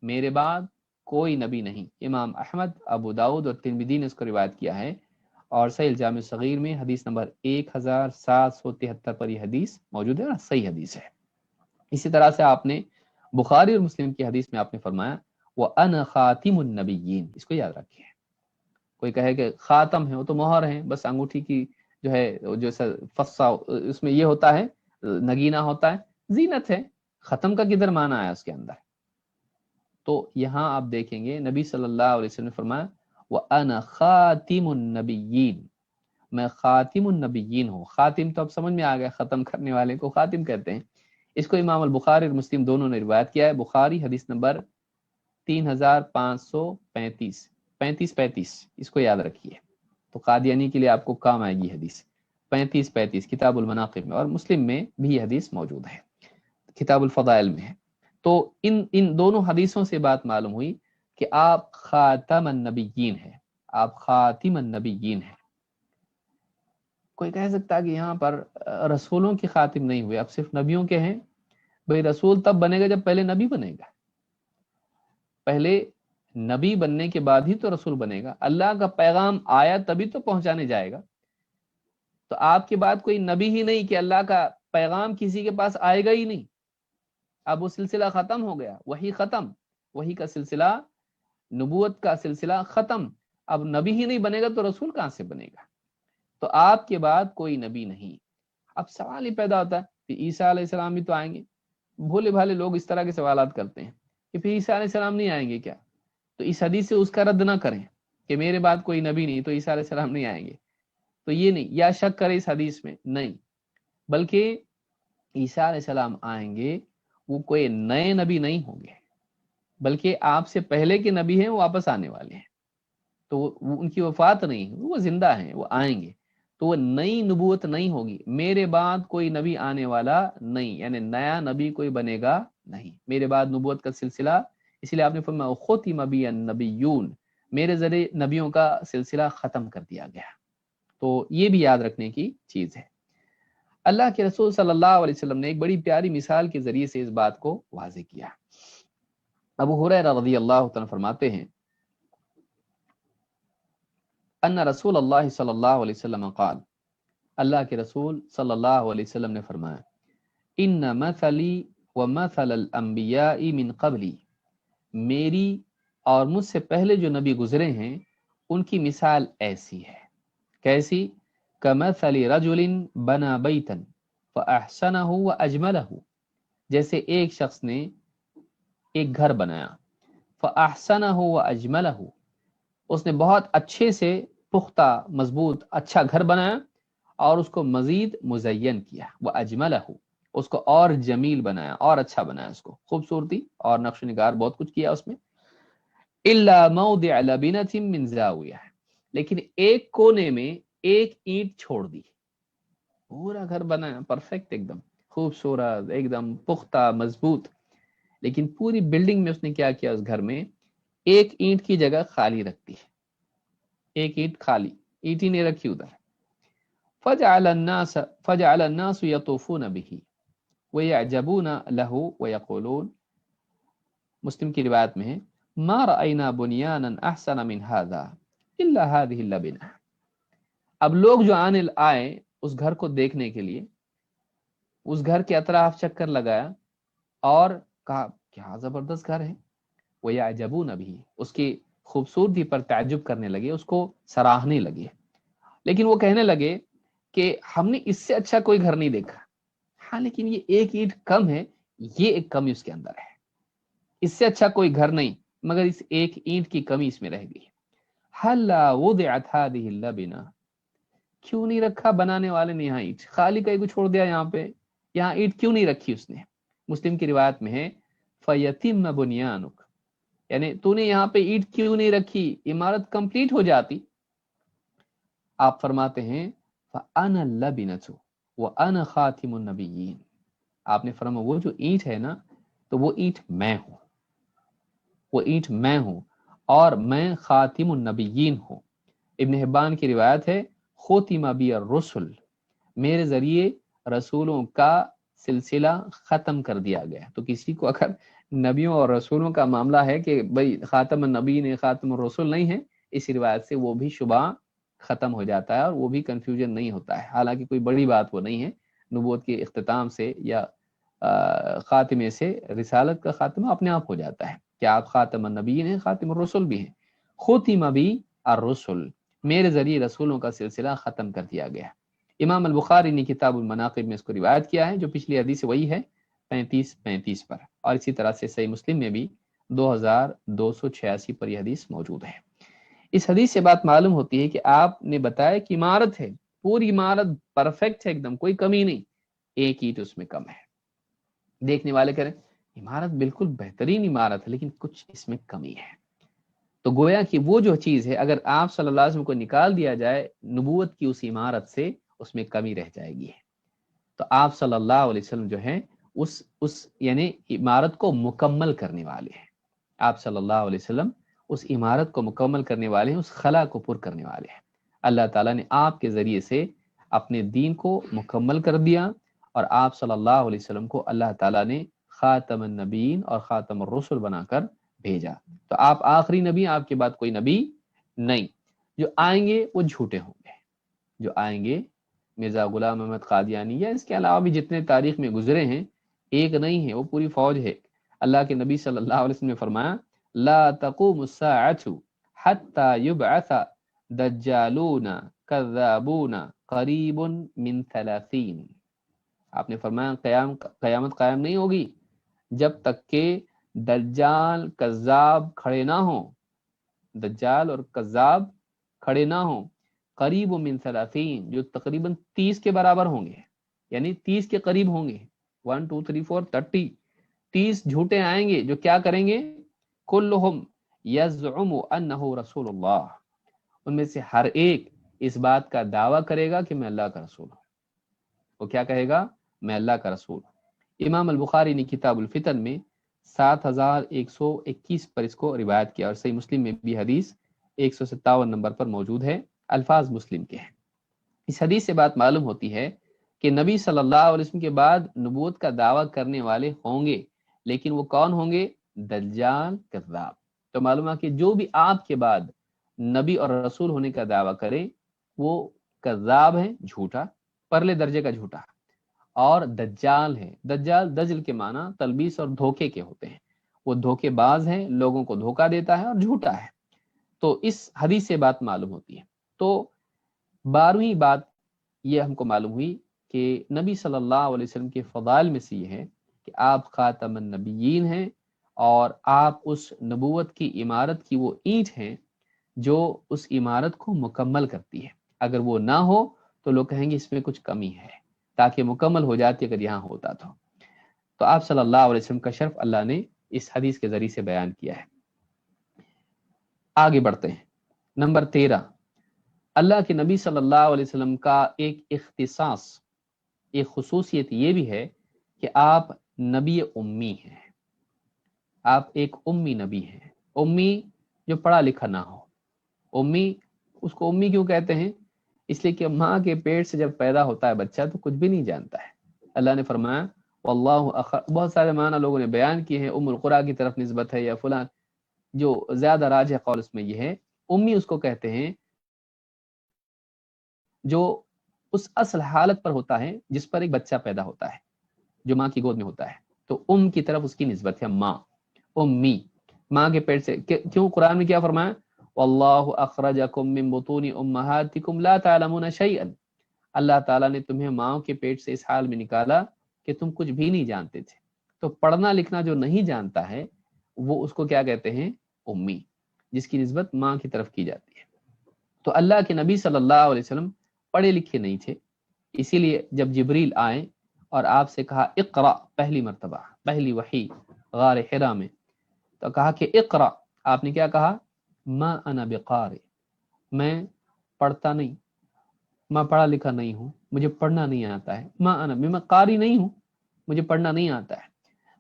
میرے بعد کوئی نبی نہیں۔ امام احمد، ابو داؤد اور ترمذی نے اس کو روایت کیا ہے، اور صحیح الجامع صغیر میں حدیث نمبر 1773 پر یہ حدیث موجود ہے، صحیح حدیث ہے۔ اسی طرح سے آپ نے بخاری اور مسلم کی حدیث میں آپ نے فرمایا وَأَنَا خَاتِمُ النَّبِيِّينَ، اس کو یاد رکھیے۔ کوئی کہے کہ خاتم ہے، وہ تو مہر ہیں، بس انگوٹھی کی جو ہے جو فصا اس میں یہ ہوتا ہے، نگینہ ہوتا ہے، زینت ہے، ختم کا کدھر معنی آیا اس کے اندر؟ تو یہاں آپ دیکھیں گے نبی صلی اللہ علیہ وسلم نے فرمایا وَأَنَا خَاتِمُ النَّبِيِّينَ، میں خاتم النبیین ہوں۔ خاتم تو اب سمجھ میں آ گیا، ختم کرنے والے کو خاتم کہتے ہیں۔ اس کو امام البخاری اور مسلم دونوں نے روایت کیا ہے۔ بخاری حدیث نمبر 3535، 3535، اس کو یاد رکھیے، تو قادیانی کے لیے آپ کو کام آئے گی حدیث 3535 کتاب المناقب میں، اور مسلم میں بھی حدیث موجود ہے، کتاب الفضائل میں ہے۔ تو ان دونوں حدیثوں سے بات معلوم ہوئی کہ آپ خاتم النبیین ہیں، آپ خاتم النبیین ہیں۔ کوئی کہہ سکتا ہے کہ یہاں پر رسولوں کی خاتم نہیں ہوئے، اب صرف نبیوں کے ہیں۔ بھئی رسول تب بنے گا جب پہلے نبی بنے گا، پہلے نبی بننے کے بعد ہی تو رسول بنے گا۔ اللہ کا پیغام آیا تبھی تو پہنچانے جائے گا، تو آپ کے بعد کوئی نبی ہی نہیں کہ اللہ کا پیغام کسی کے پاس آئے گا ہی نہیں، اب وہ سلسلہ ختم ہو گیا، وہی ختم، وہی کا سلسلہ، نبوت کا سلسلہ ختم، اب نبی ہی نہیں بنے گا تو رسول کہاں سے بنے گا؟ تو آپ کے بعد کوئی نبی نہیں۔ اب سوال ہی پیدا ہوتا ہے پھر عیسیٰ علیہ السلام بھی تو آئیں گے. بھولے بھالے لوگ اس طرح کے سوالات کرتے ہیں کہ پھر عیسیٰ علیہ السلام نہیں آئیں گے کیا؟ تو اس حدیث سے اس کا رد نہ کریں کہ میرے بعد کوئی نبی نہیں تو عیسیٰ علیہ السلام نہیں آئیں گے. تو یہ نہیں، یا شک کرے اس حدیث میں نہیں، بلکہ عیسیٰ علیہ السلام آئیں گے، وہ کوئی نئے نبی نہیں ہوں گے، بلکہ آپ سے پہلے کے نبی ہیں، وہ واپس آنے والے ہیں. تو وہ ان کی وفات نہیں، وہ زندہ ہیں، وہ آئیں گے. تو وہ نئی نبوت نہیں ہوگی، میرے بعد کوئی نبی آنے والا نہیں، یعنی نیا نبی کوئی بنے گا نہیں میرے بعد. نبوت کا سلسلہ اس لیے آپ نے فرمایا ختم بی النبیون، میرے ذریعے نبیوں کا سلسلہ ختم کر دیا گیا. تو یہ بھی یاد رکھنے کی چیز ہے. اللہ کے رسول صلی اللہ علیہ وسلم نے ایک بڑی پیاری مثال کے ذریعے سے اس بات کو واضح کیا. ابو ہریرہ رضی اللہ عنہ فرماتے ہیں ان رسول اللہ صلی اللہ علیہ وسلم قال، اللہ کے رسول صلی اللہ علیہ وسلم نے فرمایا ان مثلی ومثل الانبیاء من قبلی، میری اور مجھ سے پہلے جو نبی گزرے ہیں ان کی مثال ایسی ہے. کیسی؟ کمثل رجل بنا بیتا فاحسنہ واجملہ، جیسے ایک شخص نے ایک گھر بنایا، فاحسنہ واجملہ، اس نے بہت اچھے سے پختہ مضبوط اچھا گھر بنایا اور اس کو مزید مزین کیا، واجملہ، اس کو اور جمیل بنایا اور اچھا بنایا، اس کو خوبصورتی اور نقش و نگار بہت کچھ کیا اس میں. الا موضع لبنۃ من زاویہ، لیکن ایک کونے میں ایک اینٹ چھوڑ دی. پورا گھر بنایا پرفیکٹ، ایک دم خوبصورت، ایک دم پختہ مضبوط، لیکن پوری بلڈنگ میں اس نے کیا کیا، اس گھر میں ایک اینٹ کی جگہ خالی رکھ دی، ایک اینٹ خالی، اینٹ ہی نہیں رکھی ادھر. فجعل الناس يطوفون به ويعجبون له ويقولون، مسلم کی روایت میں ہے ما رأينا بنيانا احسن من هذا الا هذه اللبنة. اب لوگ جو آئے اس گھر کو دیکھنے کے لیے، اس گھر کے اطراف چکر لگایا اور کہا کیا زبردست گھر ہے. وَيَعْجَبُونَ بِهِ، اس کی خوبصورتی پر تعجب کرنے لگے، اس کو سراہنے لگے. لیکن وہ کہنے لگے کہ ہم نے اس سے اچھا کوئی گھر نہیں دیکھا. ہاں لیکن یہ ایک اینٹ کم ہے، یہ ایک کمی اس کے اندر ہے. اس سے اچھا کوئی گھر نہیں، مگر اس ایک اینٹ کی کمی اس میں رہ گئی. حَلَّا وُضِعَتْ هَذِهِ اللَّبِنَةُ، کیوں نہیں رکھا بنانے والے نے یہاں اینٹ، خالی کہیں کو چھوڑ دیا یہاں پہ، یہاں اینٹ کیوں نہیں رکھی اس نے. مسلم کی روایت میں ہے فَيَتِمَّ بُنْيَانُكَ، یعنی تو نے یہاں پہ اینٹ کیوں نہیں رکھی، عمارت کمپلیٹ ہو جاتی. آپ فرماتے ہیں فَأَنَا اللَّبِنَةُ وَأَنَا خَاتِمُ النَّبِيِّينَ، آپ نے فرمایا وہ جو اینٹ ہے نا، تو وہ اینٹ میں ہوں، وہ اینٹ میں ہوں اور میں خاتم النبیین ہوں. ابن حبان کی روایت ہے ختم بی الرسل، میرے ذریعے رسولوں کا سلسلہ ختم کر دیا گیا. تو کسی کو اگر نبیوں اور رسولوں کا معاملہ ہے کہ بھئی خاتم النبی نے خاتم الرسول نہیں ہے، اس روایت سے وہ بھی شبہ ختم ہو جاتا ہے اور وہ بھی کنفیوژن نہیں ہوتا ہے. حالانکہ کوئی بڑی بات وہ نہیں ہے، نبوت کے اختتام سے یا خاتمے سے رسالت کا خاتمہ اپنے آپ ہو جاتا ہے کہ آپ خاتم النبیین ہیں، خاتم الرسل بھی ہیں. ختم بی الرسل، میرے ذریعے رسولوں کا سلسلہ ختم کر دیا گیا. امام البخاری نے کتاب المناقب میں اس کو روایت کیا ہے، جو پچھلی حدیث وہی ہے 35 پر، اور اسی طرح سے صحیح مسلم میں بھی 2286 پر یہ حدیث موجود ہے. اس حدیث سے بات معلوم ہوتی ہے کہ آپ نے بتایا کہ عمارت ہے، پوری عمارت پرفیکٹ ہے، ایک دم کوئی کمی نہیں، ایک اینٹ اس میں کم ہے. دیکھنے والے کریں عمارت بالکل بہترین عمارت ہے، لیکن کچھ اس میں کمی ہے. تو گویا کہ وہ جو چیز ہے اگر آپ صلی اللہ علیہ وسلم کو نکال دیا جائے نبوت کی اس عمارت سے، اس میں کمی رہ جائے گی. تو آپ صلی اللہ علیہ وسلم جو ہیں اس یعنی عمارت کو مکمل کرنے والے ہیں. آپ صلی اللہ علیہ وسلم اس عمارت کو مکمل کرنے والے ہیں، اس خلا کو پر کرنے والے ہیں. اللہ تعالیٰ نے آپ کے ذریعے سے اپنے دین کو مکمل کر دیا، اور آپ صلی اللہ علیہ وسلم کو اللہ تعالیٰ نے خاتم النبیین اور خاتم الرسل بنا کر بھیجا. تو آپ آخری نبی، آپ کے بعد کوئی نبی نہیں. جو آئیں گے وہ جھوٹے ہوں گے، جو آئیں گے مرزا غلام احمد قادیانی یا اس کے علاوہ بھی جتنے تاریخ میں گزرے ہیں، ایک نہیں ہے، وہ پوری فوج ہے. اللہ کے نبی صلی اللہ علیہ وسلم نے فرمایا لا تقوم الساعة حتى يبعث دجالون كذابون قریب من 30. آپ نے فرمایا قیامت قائم نہیں ہوگی جب تک کہ دجال کذاب کھڑے نہ ہوں، دجال اور کذاب کھڑے نہ ہوں، قریب من 30 جو تقریباً 30 کے برابر ہوں گے، یعنی 30 کے قریب ہوں گے، 1 2 3 4 30، 30 جھوٹے آئیں گے جو کیا کریں گے، کلہم یزعم انہ رسول اللہ، ان میں سے ہر ایک اس بات کا دعویٰ کرے گا کہ میں اللہ کا رسول ہوں۔ وہ کیا کہے گا؟ میں اللہ کا رسول ہوں۔ امام البخاری نے کتاب الفتن میں 7121 پر اس کو روایت کیا، اور صحیح مسلم میں بھی حدیث 157 نمبر پر موجود ہے، الفاظ مسلم کے ہیں۔ اس حدیث سے بات معلوم ہوتی ہے کہ نبی صلی اللہ علیہ وسلم کے بعد نبوت کا دعویٰ کرنے والے ہوں گے، لیکن وہ کون ہوں گے؟ دجال کذاب۔ تو معلوم ہے کہ جو بھی آپ کے بعد نبی اور رسول ہونے کا دعویٰ کرے وہ کذاب ہے، جھوٹا، پرلے درجے کا جھوٹا، اور دجال ہے۔ دجال دجل کے معنی تلبیس اور دھوکے کے ہوتے ہیں، وہ دھوکے باز ہے، لوگوں کو دھوکا دیتا ہے اور جھوٹا ہے۔ تو اس حدیث سے بات معلوم ہوتی ہے۔ تو 12ویں بات یہ ہم کو معلوم ہوئی کہ نبی صلی اللہ علیہ وسلم کے فضائل میں سے یہ ہے کہ آپ خاتم النبیین ہیں، اور آپ اس نبوت کی عمارت کی وہ اینٹ ہیں جو اس عمارت کو مکمل کرتی ہے۔ اگر وہ نہ ہو تو لوگ کہیں گے اس میں کچھ کمی ہے، تاکہ مکمل ہو جاتی اگر یہاں ہوتا تو آپ صلی اللہ علیہ وسلم کا شرف اللہ نے اس حدیث کے ذریعے سے بیان کیا ہے۔ آگے بڑھتے ہیں۔ نمبر 13، اللہ کے نبی صلی اللہ علیہ وسلم کا ایک اختصاص، ایک خصوصیت یہ بھی ہے کہ آپ نبی امی ہیں۔ آپ ایک امی نبی ہیں۔ امی جو پڑھا لکھا نہ ہو۔ امی، اس کو امی کیوں کہتے ہیں؟ اس لیے کہ ماں کے پیٹ سے جب پیدا ہوتا ہے بچہ تو کچھ بھی نہیں جانتا ہے۔ اللہ نے فرمایا واللہ بہت سارے معنی لوگوں نے بیان کیے ہیں، ام القریٰ کی طرف نسبت ہے یا فلاں، جو زیادہ راجح قول اس میں یہ ہے، امی اس کو کہتے ہیں جو اس اصل حالت پر ہوتا ہے جس پر ایک بچہ پیدا ہوتا ہے، جو ماں کی گود میں ہوتا ہے، تو ام کی طرف اس کی نسبت ہے ماں، امی، ماں کے پیٹ سے۔ کیوں؟ قرآن میں کیا فرمایا؟ واللہ اخرجکم من بطون امہاتکم لا تعلمون شیئا، اللہ تعالیٰ نے تمہیں ماں کے پیٹ سے اس حال میں نکالا کہ تم کچھ بھی نہیں جانتے تھے۔ تو پڑھنا لکھنا جو نہیں جانتا ہے وہ اس کو کیا کہتے ہیں؟ امی، جس کی نسبت ماں کی طرف کی جاتی ہے۔ تو اللہ کے نبی صلی اللہ علیہ وسلم پڑھے لکھے نہیں تھے، اسی لیے جب جبریل آئے اور آپ سے کہا اقرا، پہلی مرتبہ پہلی وحی غار حرا میں، تو کہا کہ اقرا، آپ نے کیا کہا؟ ما انا بقارئ، میں پڑھتا نہیں، میں پڑھا لکھا نہیں ہوں، مجھے پڑھنا نہیں آتا ہے، ما انا، میں قاری نہیں ہوں، مجھے پڑھنا نہیں آتا ہے۔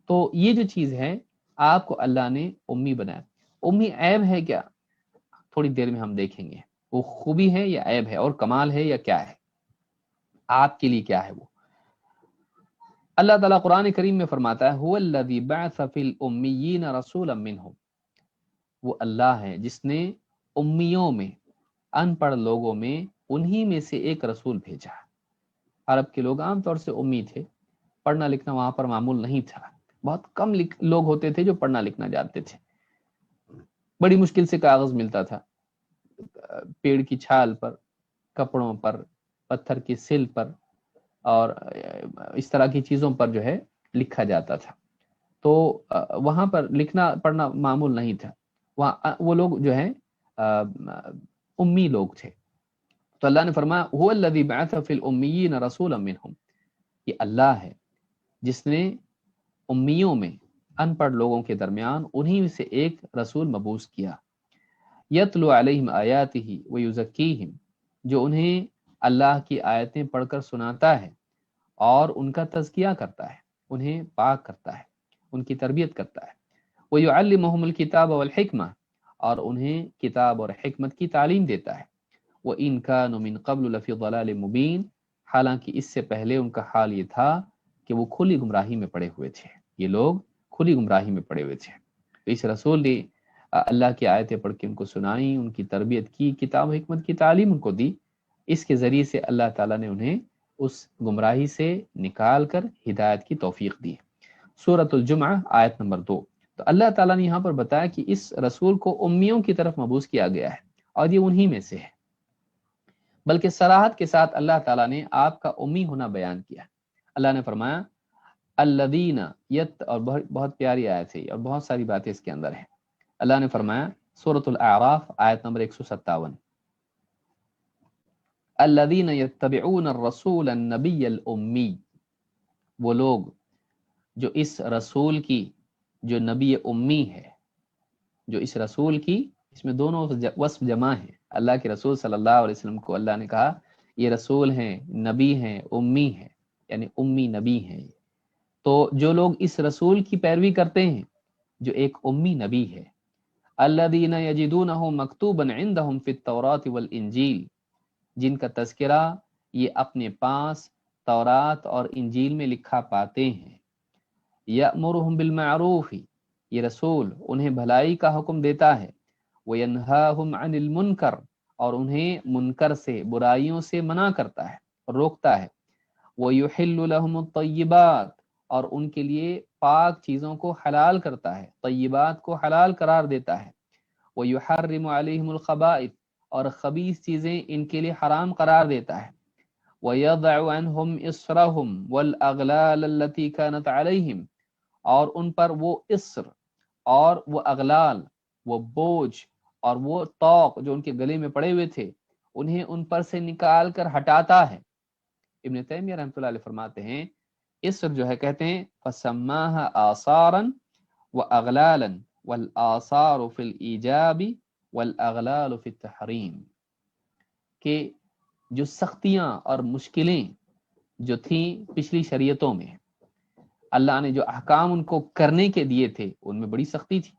تو یہ جو چیز ہے آپ کو اللہ نے امی بنایا۔ امی عیب ہے کیا؟ تھوڑی دیر میں ہم دیکھیں گے وہ خوبی ہے یا عیب ہے، اور کمال ہے یا کیا ہے، آپ کے لیے کیا ہے وہ۔ اللہ تعالیٰ قرآن کریم میں فرماتا ہے هو الذی بعث فی الامیین رسولا منہم، وہ اللہ ہے جس نے امیوں میں، ان پڑھ لوگوں میں، انہی میں سے ایک رسول بھیجا۔ عرب کے لوگ عام طور سے امی تھے، پڑھنا لکھنا وہاں پر معمول نہیں تھا، بہت کم لوگ ہوتے تھے جو پڑھنا لکھنا جانتے تھے، بڑی مشکل سے کاغذ ملتا تھا، پیڑ کی چھال پر، کپڑوں پر، پتھر کی سل پر، اور اس طرح کی چیزوں پر جو ہے لکھا جاتا تھا۔ تو وہاں پر لکھنا پڑھنا معمول نہیں تھا، وہاں وہ لوگ جو ہے امی لوگ تھے۔ تو اللہ نے فرمایا هو الذی بعث فی الامیین رسولا منہم، یہ اللہ ہے جس نے امیوں میں، ان پڑھ لوگوں کے درمیان انہی میں سے ایک رسول مبعوث کیا، یتلو علیہم آیاتہ ویزکیہم، جو انہیں اللہ کی آیتیں پڑھ کر سناتا ہے اور ان کا تزکیہ کرتا ہے، انہیں پاک کرتا ہے، ان کی تربیت کرتا ہے، وَيُعَلِّمُهُمُ الْكِتَابَ وَالْحِكْمَةَ، اور انہیں کتاب اور حکمت کی تعلیم دیتا ہے، وَإِن كَانُوا مِن قَبْلُ لَفِي ضَلَالٍ مُبِينٍ، حالانکہ اس سے پہلے ان کا حال یہ تھا کہ وہ کھلی گمراہی میں پڑے ہوئے تھے، یہ لوگ کھلی گمراہی میں پڑے ہوئے تھے۔ تو اس رسول نے اللہ کی آیتیں پڑھ کے ان کو سنائیں، ان کی تربیت کی، کتاب و حکمت کی تعلیم ان کو دی، اس کے ذریعے سے اللہ تعالیٰ نے انہیں اس گمراہی سے نکال کر ہدایت کی توفیق دی۔ سورۃ الجمعہ آیت نمبر 2۔ تو اللہ تعالیٰ نے یہاں پر بتایا کہ اس رسول کو امیوں کی طرف مبعوث کیا گیا ہے، اور یہ انہی میں سے ہے، بلکہ صراحت کے ساتھ اللہ تعالیٰ نے آپ کا امی ہونا بیان کیا۔ اللہ نے فرمایا الذین اور بہت پیاری آیت ہے اور بہت ساری باتیں اس کے اندر ہیں. اللہ نے فرمایا سورۃ الاعراف آیت نمبر 157 الذین یتبعون الرسول النبی الامی، وہ لوگ جو اس رسول کی، جو نبی امی ہے، جو اس رسول کی، اس میں دونوں وصف جمع ہیں. اللہ کے رسول صلی اللہ علیہ وسلم کو اللہ نے کہا یہ رسول ہیں، نبی ہیں، امی ہیں، یعنی امی نبی ہیں. تو جو لوگ اس رسول کی پیروی کرتے ہیں جو ایک امی نبی ہے، الذین یجدونہ مکتوبا عندہم فی التوراۃ والانجیل، جن کا تذکرہ یہ اپنے پاس تورات اور انجیل میں لکھا پاتے ہیں. یأمرہم بالمعروف، یہ رسول انہیں بھلائی کا حکم دیتا ہے. وینہاہم عن المنکر، اور انہیں منکر سے، برائیوں سے منع کرتا ہے، روکتا ہے. ویحل لہم الطیبات، اور ان کے لیے پاک چیزوں کو حلال کرتا ہے، طیبات کو حلال قرار دیتا ہے. ویحرم علیہم الخبائث، اور خبیث چیزیں ان کے لیے حرام قرار دیتا ہے. وَيَضَعُ عَنْهُمْ إِصْرَهُمْ وَالْأَغْلَالَ الَّتِي كَانَتْ عَلَيْهِمْ، اور ان پر وہ اسر اور وہ اغلال، وہ بوجھ اور وہ طوق جو ان کے گلے میں پڑے ہوئے تھے، انہیں ان پر سے نکال کر ہٹاتا ہے. ابن تیمیہ رحمۃ اللہ علیہ فرماتے ہیں اسر جو ہے کہتے ہیں فَسَمَّاهَا آثَارًا وَأَغْلَالًا وَالْآثَارُ فِي الْإِيجَابِ وَالْأَغْلَالُ فِي التَّحْرِيمِ، کہ جو سختیاں اور مشکلیں جو تھیں پچھلی شریعتوں میں، اللہ نے جو احکام ان کو کرنے کے دیے تھے ان میں بڑی سختی تھی،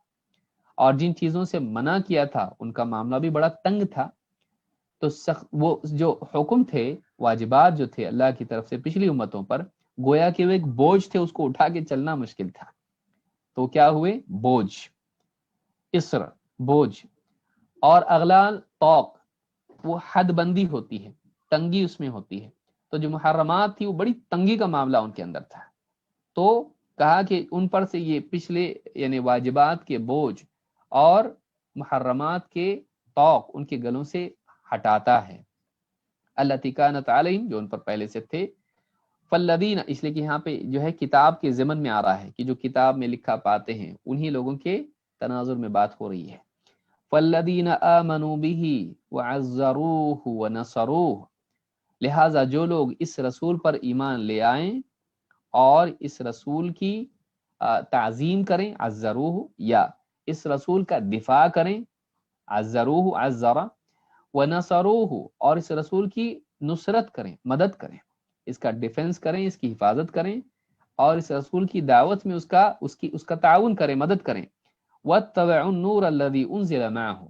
اور جن چیزوں سے منع کیا تھا ان کا معاملہ بھی بڑا تنگ تھا. تو وہ جو حکم تھے، واجبات جو تھے اللہ کی طرف سے پچھلی امتوں پر، گویا کہ وہ ایک بوجھ تھے، اس کو اٹھا کے چلنا مشکل تھا. تو کیا ہوئے؟ بوجھ، اسر بوجھ، اور اغلال طوق، وہ حد بندی ہوتی ہے، تنگی اس میں ہوتی ہے. تو جو محرمات تھی وہ بڑی تنگی کا معاملہ ان کے اندر تھا. تو کہا کہ ان پر سے یہ پچھلے یعنی واجبات کے بوجھ اور محرمات کے طوق ان کے گلوں سے ہٹاتا ہے. التی کانت علیہم، جو ان پر پہلے سے تھے. فالذین، اس لیے کہ یہاں پہ جو ہے کتاب کے ضمن میں آ رہا ہے کہ جو کتاب میں لکھا پاتے ہیں انہی لوگوں کے تناظر میں بات ہو رہی ہے. فالذین آمنوا بہ وعزروہ ونصروہ، لہذا جو لوگ اس رسول پر ایمان لے آئیں اور اس رسول کی تعظیم کریں، عزروہ، یا اس رسول کا دفاع کریں، عزروہ عزرا، ونصروہ، اور اس رسول کی نصرت کریں، مدد کریں، اس کا ڈیفنس کریں، اس کی حفاظت کریں، اور اس رسول کی دعوت میں اس کا تعاون کریں، مدد کریں. واتبعوا النور الذی انزل معہ،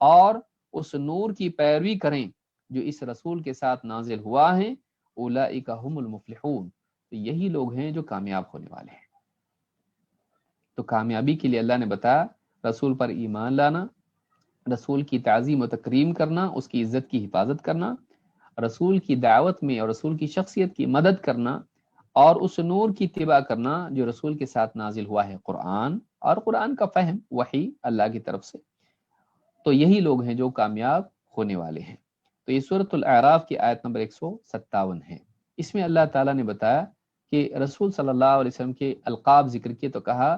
اور اس نور کی پیروی کریں جو اس رسول کے ساتھ نازل ہوا ہے. اولئک هم المفلحون، تو یہی لوگ ہیں جو کامیاب ہونے والے ہیں. تو کامیابی کے لیے اللہ نے بتایا رسول پر ایمان لانا، رسول کی تعظیم و تکریم کرنا، اس کی عزت کی حفاظت کرنا، رسول کی دعوت میں اور رسول کی شخصیت کی مدد کرنا، اور اس نور کی اتباع کرنا جو رسول کے ساتھ نازل ہوا ہے، قرآن، اور قرآن کا فہم، وحی اللہ کی طرف سے. تو یہی لوگ ہیں جو کامیاب ہونے والے ہیں. تو یہ سورۃ الاعراف کی آیت نمبر 157 ہے. اس میں اللہ تعالیٰ نے بتایا کہ رسول صلی اللہ علیہ وسلم کے القاب ذکر کیے تو کہا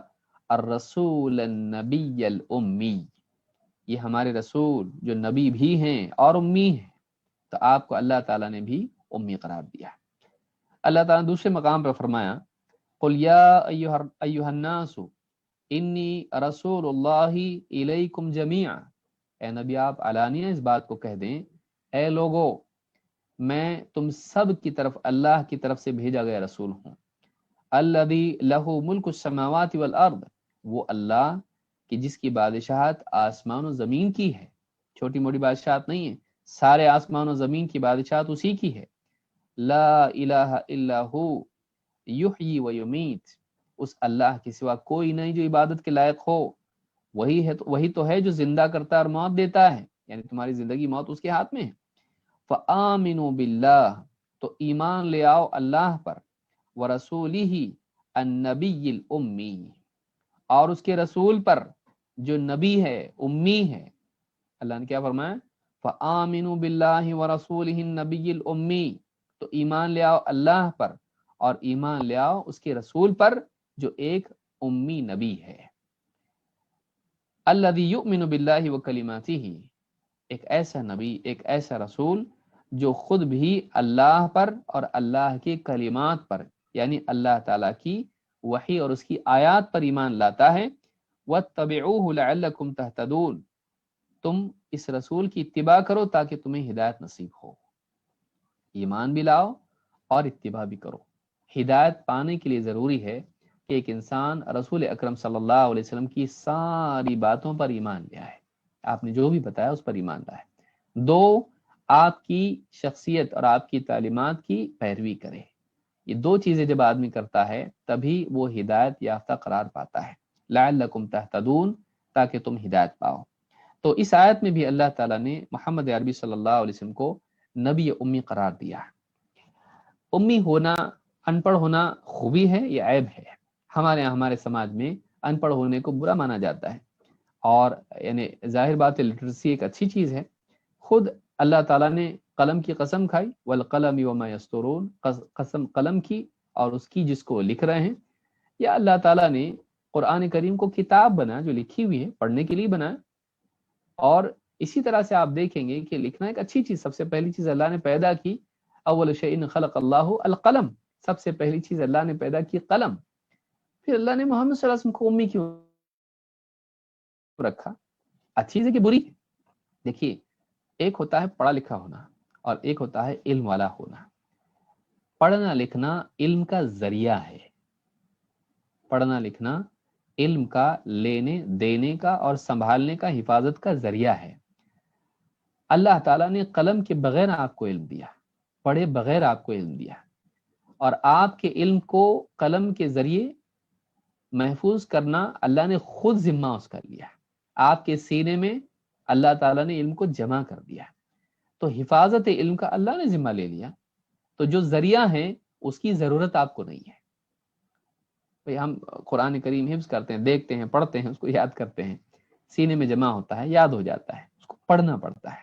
الرسول النبی الامی، یہ ہمارے رسول جو نبی بھی ہیں اور امی ہیں. تو آپ کو اللہ تعالیٰ نے بھی امی قرار دیا. اللہ تعالیٰ نے دوسرے مقام پر فرمایا قل یا ایھا الناس انی رسول اللہ الیکم جمیعا، اے نبی آپ علانیہ اس بات کو کہہ دیں، اے لوگو میں تم سب کی طرف اللہ کی طرف سے بھیجا گیا رسول ہوں. الذی لہ ملک السماوات والارض، وہ اللہ کہ جس کی بادشاہت آسمان و زمین کی ہے، چھوٹی موٹی بادشاہت نہیں ہے، سارے آسمان و زمین کی بادشاہت اسی کی ہے. لا الہ الا ہو یحیی و یمیت، اس اللہ کے سوا کوئی نہیں جو عبادت کے لائق ہو. وہی تو ہے جو زندہ کرتا اور موت دیتا ہے، یعنی تمہاری زندگی موت اس کے ہاتھ میں ہے. فآمنوا باللہ، تو ایمان لے آؤ اللہ پر، ورسولہ النبی الامی، اور اس کے رسول پر جو نبی ہے، امی ہے. اللہ نے کیا فرمایا؟ فآمنوا باللہ ورسولہ النبی الامی، تو ایمان لے آؤ اللہ پر اور ایمان لے آؤ اس کے رسول پر جو ایک امی نبی ہے. الذی یؤمن باللہ وکلماتہ، ایک ایسا نبی، ایک ایسا رسول جو خود بھی اللہ پر اور اللہ کے کلمات پر، یعنی اللہ تعالیٰ کی وحی اور اس کی آیات پر ایمان لاتا ہے. واتبعوہ لعلکم تہتدون، تم اس رسول کی اتباع کرو تاکہ تمہیں ہدایت نصیب ہو. ایمان بھی لاؤ اور اتباع بھی کرو. ہدایت پانے کے لیے ضروری ہے کہ ایک انسان رسول اکرم صلی اللہ علیہ وسلم کی ساری باتوں پر ایمان لے آئے، آپ نے جو بھی بتایا اس پر ایمان لائے. دو، آپ کی شخصیت اور آپ کی تعلیمات کی پیروی کرے. یہ دو چیزیں جب آدمی کرتا ہے تبھی وہ ہدایت یافتہ قرار پاتا ہے. لعلکم تہتدون، تاکہ تم ہدایت پاؤ. تو اس آیت میں بھی اللہ تعالیٰ نے محمد عربی صلی اللہ علیہ وسلم کو نبی امی قرار دیا. امی ہونا، ان پڑھ ہونا خوبی ہے یا عیب ہے؟ ہمارے سماج میں ان پڑھ ہونے کو برا مانا جاتا ہے، اور یعنی ظاہر بات ہے لٹریسی ایک اچھی چیز ہے. خود اللہ تعالیٰ نے قلم کی قسم کھائی، والقلم وما یسطرون، قسم قلم کی اور اس کی جس کو لکھ رہے ہیں. یا اللہ تعالیٰ نے قرآن کریم کو کتاب بنا جو لکھی ہوئی ہے، پڑھنے کے لیے بنا. اور اسی طرح سے آپ دیکھیں گے کہ لکھنا ایک اچھی چیز، سب سے پہلی چیز اللہ نے پیدا کی، اول شیء خلق اللہ القلم، سب سے پہلی چیز اللہ نے پیدا کی قلم. پھر اللہ نے محمد صلی اللہ علیہ وسلم کو امی کیوں رکھا؟ اچھی ہے کہ بری؟ دیکھیے، ایک ہوتا ہے پڑھا لکھا ہونا اور ایک ہوتا ہے علم والا ہونا. پڑھنا لکھنا علم کا ذریعہ ہے. پڑھنا لکھنا علم کا لینے دینے کا اور سنبھالنے کا، حفاظت کا ذریعہ ہے. اللہ تعالیٰ نے قلم کے بغیر آپ کو علم دیا، پڑھے بغیر آپ کو علم دیا، اور آپ کے علم کو قلم کے ذریعے محفوظ کرنا اللہ نے خود ذمہ اس کا لیا. آپ کے سینے میں اللہ تعالیٰ نے علم کو جمع کر دیا، تو حفاظت علم کا اللہ نے ذمہ لے لیا. تو جو ذریعہ ہے اس کی ضرورت آپ کو نہیں ہے. ہم قرآن کریم حفظ کرتے ہیں، دیکھتے ہیں، پڑھتے ہیں، اس کو یاد کرتے ہیں، سینے میں جمع ہوتا ہے، یاد ہو جاتا ہے، اس کو پڑھنا پڑتا ہے.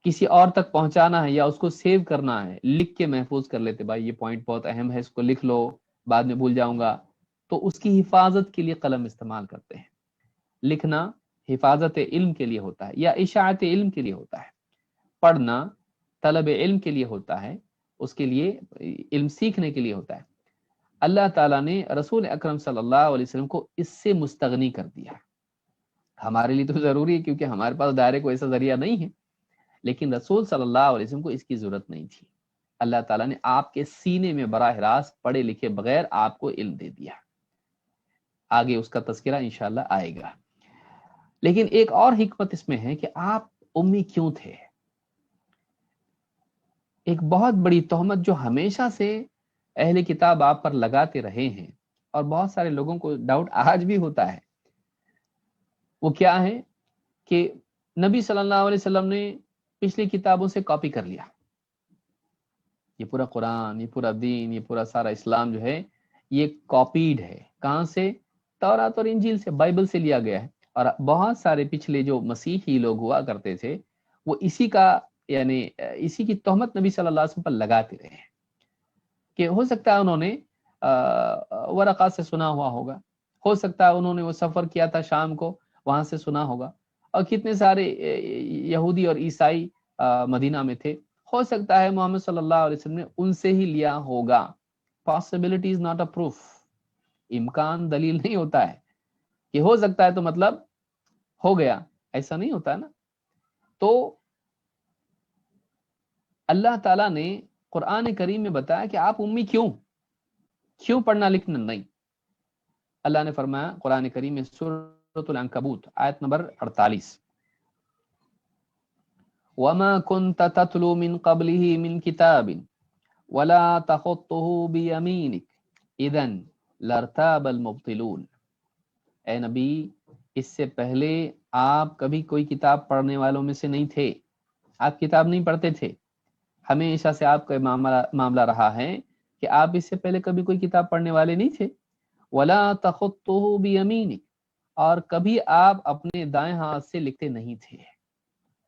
کسی اور تک پہنچانا ہے یا اس کو سیو کرنا ہے، لکھ کے محفوظ کر لیتے، بھائی یہ پوائنٹ بہت اہم ہے، اس کو لکھ لو، بعد میں بھول جاؤں گا. تو اس کی حفاظت کے لیے قلم استعمال کرتے ہیں. لکھنا حفاظت علم کے لیے ہوتا ہے یا اشاعت علم کے لیے ہوتا ہے. پڑھنا طلب علم کے لیے ہوتا ہے، اس کے لیے علم سیکھنے کے لیے ہوتا ہے. اللہ تعالیٰ نے رسول اکرم صلی اللہ علیہ وسلم کو اس سے مستغنی کر دیا. ہمارے لیے تو ضروری ہے کیونکہ ہمارے پاس دائرے کو ایسا ذریعہ نہیں ہے، لیکن رسول صلی اللہ علیہ وسلم کو اس کی ضرورت نہیں تھی. اللہ تعالیٰ نے آپ کے سینے میں براہ راست پڑھے لکھے بغیر آپ کو علم دے دیا. آگے اس کا تذکرہ انشاءاللہ آئے گا. لیکن ایک اور حکمت اس میں ہے کہ آپ امی کیوں تھے. ایک بہت بڑی تہمت جو ہمیشہ سے اہل کتاب آپ پر لگاتے رہے ہیں، اور بہت سارے لوگوں کو ڈاؤٹ آج بھی ہوتا ہے، وہ کیا ہے کہ نبی صلی اللہ علیہ وسلم نے پچھلی کتابوں سے کاپی کر لیا. یہ پورا قرآن، یہ پورا دین، یہ پورا سارا اسلام جو ہے یہ کاپیڈ ہے. کہاں سے؟ تورات اور انجیل سے، بائبل سے لیا گیا ہے. اور بہت سارے پچھلے جو مسیحی لوگ ہوا کرتے تھے وہ اسی کا یعنی اسی کی تہمت نبی صلی اللہ علیہ وسلم پر لگاتے رہے ہیں کہ ہو سکتا ہے انہوں نے ورقہ سے سنا ہوا ہوگا، ہو سکتا ہے انہوں نے وہ سفر کیا تھا شام کو وہاں سے سنا ہوگا، اور کتنے سارے یہودی اور عیسائی مدینہ میں تھے، ہو سکتا ہے محمد صلی اللہ علیہ وسلم نے ان سے ہی لیا ہوگا. possibility is not a proof، امکان دلیل نہیں ہوتا ہے کہ ہو سکتا ہے تو مطلب ہو گیا، ایسا نہیں ہوتا ہے نا. تو اللہ تعالیٰ نے قرآن کریم میں بتایا کہ آپ امی کیوں پڑھنا لکھنا نہیں. اللہ نے فرمایا قرآن کریم میں سورۃ العنکبوت آیت نمبر 48، وَمَا كُنْتَ تَتْلُو مِنْ قَبْلِهِ مِنْ كِتَابٍ وَلَا تَخُطُّهُ بِيَمِينِكَ إِذًا لَارْتَابَ الْمُبْطِلُونَ. اے نبی، اس سے پہلے آپ کبھی کوئی کتاب پڑھنے والوں میں سے نہیں تھے، آپ کتاب نہیں پڑھتے تھے. ہمیشہ سے آپ کا معاملہ رہا ہے کہ آپ اس سے پہلے کبھی کوئی کتاب پڑھنے والے نہیں تھے. وَلَا تَخُطُّهُ بِيَمِينِكَ، اور کبھی آپ اپنے دائیں ہاتھ سے لکھتے نہیں تھے.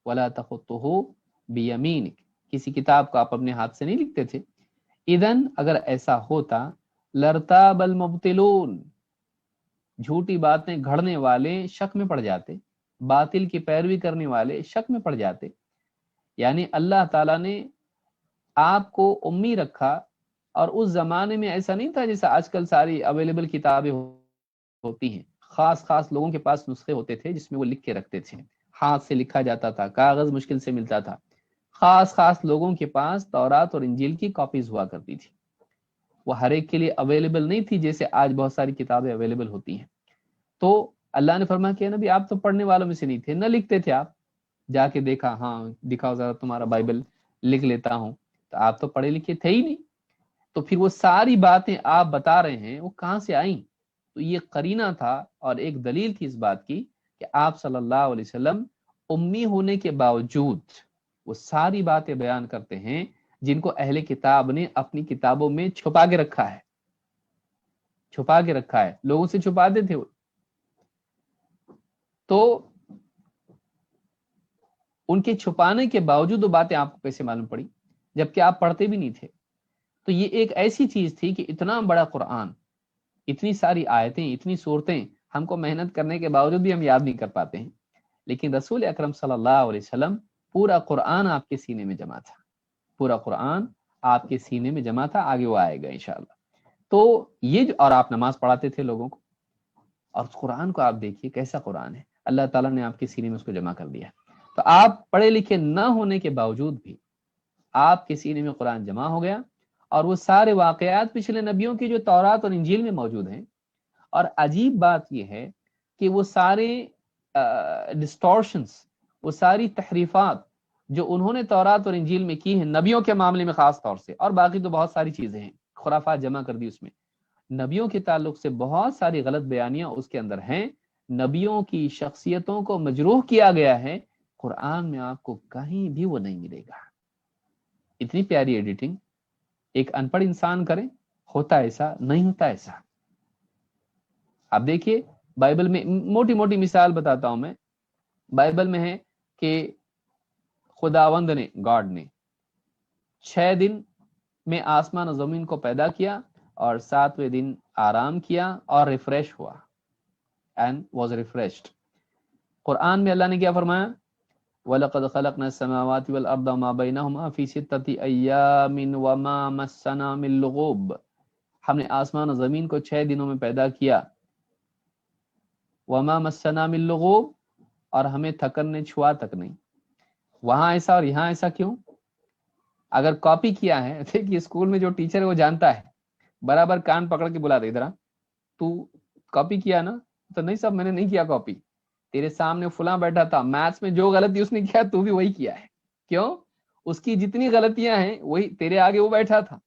وَلَا تَخُطُّهُ بِيَمِينِكَ، کسی کتاب کو آپ اپنے ہاتھ سے نہیں لکھتے تھے. اذن اگر ایسا ہوتا لرتاب المبتلون، جھوٹی باتیں گھڑنے والے شک میں پڑ جاتے، باطل کی پیروی کرنے والے شک میں پڑ جاتے۔ یعنی اللہ تعالیٰ نے آپ کو امی رکھا، اور اس زمانے میں ایسا نہیں تھا جیسا آج کل ساری اویلیبل کتابیں ہوتی ہیں، خاص خاص لوگوں کے پاس نسخے ہوتے تھے جس میں وہ لکھ کے رکھتے تھے، ہاتھ سے لکھا جاتا تھا، کاغذ مشکل سے ملتا تھا۔ خاص خاص لوگوں کے پاس تورات اور انجیل کی کاپیز ہوا کرتی تھی، وہ ہر ایک کے لیے اویلیبل نہیں تھی جیسے آج بہت ساری کتابیں اویلیبل ہوتی ہیں۔ تو اللہ نے فرمایا کہ نبی آپ تو پڑھنے والوں میں سے نہیں تھے، نہ لکھتے تھے، آپ جا کے دیکھا، ہاں دکھاؤ ذرا تمہارا بائبل، لکھ لیتا ہوں، تو آپ تو پڑھے لکھے تھے ہی نہیں، تو پھر وہ ساری باتیں آپ بتا رہے ہیں وہ کہاں سے آئیں؟ تو یہ قرینہ تھا اور ایک دلیل تھی اس بات کی کہ آپ صلی اللہ علیہ وسلم امی ہونے کے باوجود وہ ساری باتیں بیان کرتے ہیں جن کو اہل کتاب نے اپنی کتابوں میں چھپا کے رکھا ہے، چھپا کے رکھا ہے، لوگوں سے چھپاتے تھے وہ۔ تو ان کے چھپانے کے باوجود وہ باتیں آپ کو کیسے معلوم پڑی جبکہ آپ پڑھتے بھی نہیں تھے؟ تو یہ ایک ایسی چیز تھی کہ اتنا بڑا قرآن، اتنی ساری آیتیں، اتنی صورتیں، ہم کو محنت کرنے کے باوجود بھی ہم یاد نہیں کر پاتے ہیں، لیکن رسول اکرم صلی اللہ علیہ وسلم پورا قرآن آپ کے سینے میں جمع تھا، پورا قرآن آپ کے سینے میں جمع تھا، آگے وہ آئے گا انشاءاللہ۔ تو یہ جو، اور آپ نماز پڑھاتے تھے لوگوں کو، اور اس قرآن کو آپ دیکھیے کیسا قرآن ہے، اللہ تعالیٰ نے آپ کے سینے میں اس کو جمع کر دیا۔ تو آپ پڑھے لکھے نہ ہونے کے باوجود بھی آپ کے سینے میں قرآن جمع ہو گیا، اور وہ سارے واقعات پچھلے نبیوں کی جو تورات اور انجیل میں موجود ہیں۔ اور عجیب بات یہ ہے کہ وہ سارے ڈسٹورشنز، وہ ساری تحریفات جو انہوں نے تورات اور انجیل میں کی ہیں نبیوں کے معاملے میں خاص طور سے، اور باقی تو بہت ساری چیزیں ہیں، خرافات جمع کر دی اس میں، نبیوں کے تعلق سے بہت ساری غلط بیانیاں اس کے اندر ہیں، نبیوں کی شخصیتوں کو مجروح کیا گیا ہے، قرآن میں آپ کو کہیں بھی وہ نہیں ملے گا۔ اتنی پیاری ایڈیٹنگ ایک ان پڑھ انسان کرے، ہوتا ایسا نہیں ہوتا ایسا۔ آپ دیکھیے بائبل میں موٹی موٹی مثال بتاتا ہوں میں، بائبل میں ہے کہ خداوند نے، گاڈ نے 6 دن میں آسمان و زمین کو پیدا کیا اور 7ویں دن آرام کیا اور ریفریش ہوا، and was refreshed۔ قرآن میں اللہ نے کیا فرمایا؟ وَلَقَدْ خَلَقْنَا السَّمَاوَاتِ وَالْأَرْضَ وَمَا بَيْنَهُمَا فِي 6 أَيَّامٍ وَمَا مَسَّنَا مِن لُغُوبٍ، ہم نے آسمان و زمین کو 6 دنوں میں پیدا کیا، وَمَا مَسَّنَا مِن لُغُوبٍ، اور ہمیں تھکن نے چھوا تک نہیں۔ وہاں ایسا اور یہاں ایسا کیوں؟ اگر کاپی کیا ہے، دیکھیے اسکول میں جو ٹیچر ہے وہ جانتا ہے، برابر کان پکڑ کے بلا دے، ادھر تو کاپی کیا نا؟ تو نہیں صاحب میں نے نہیں کیا کاپی، تیرے سامنے فلاں بیٹھا تھا، میتھس میں جو غلطی اس نے کیا تو بھی وہی کیا ہے، کیوں؟ اس کی جتنی غلطیاں ہیں وہی تیرے آگے وہ بیٹھا تھا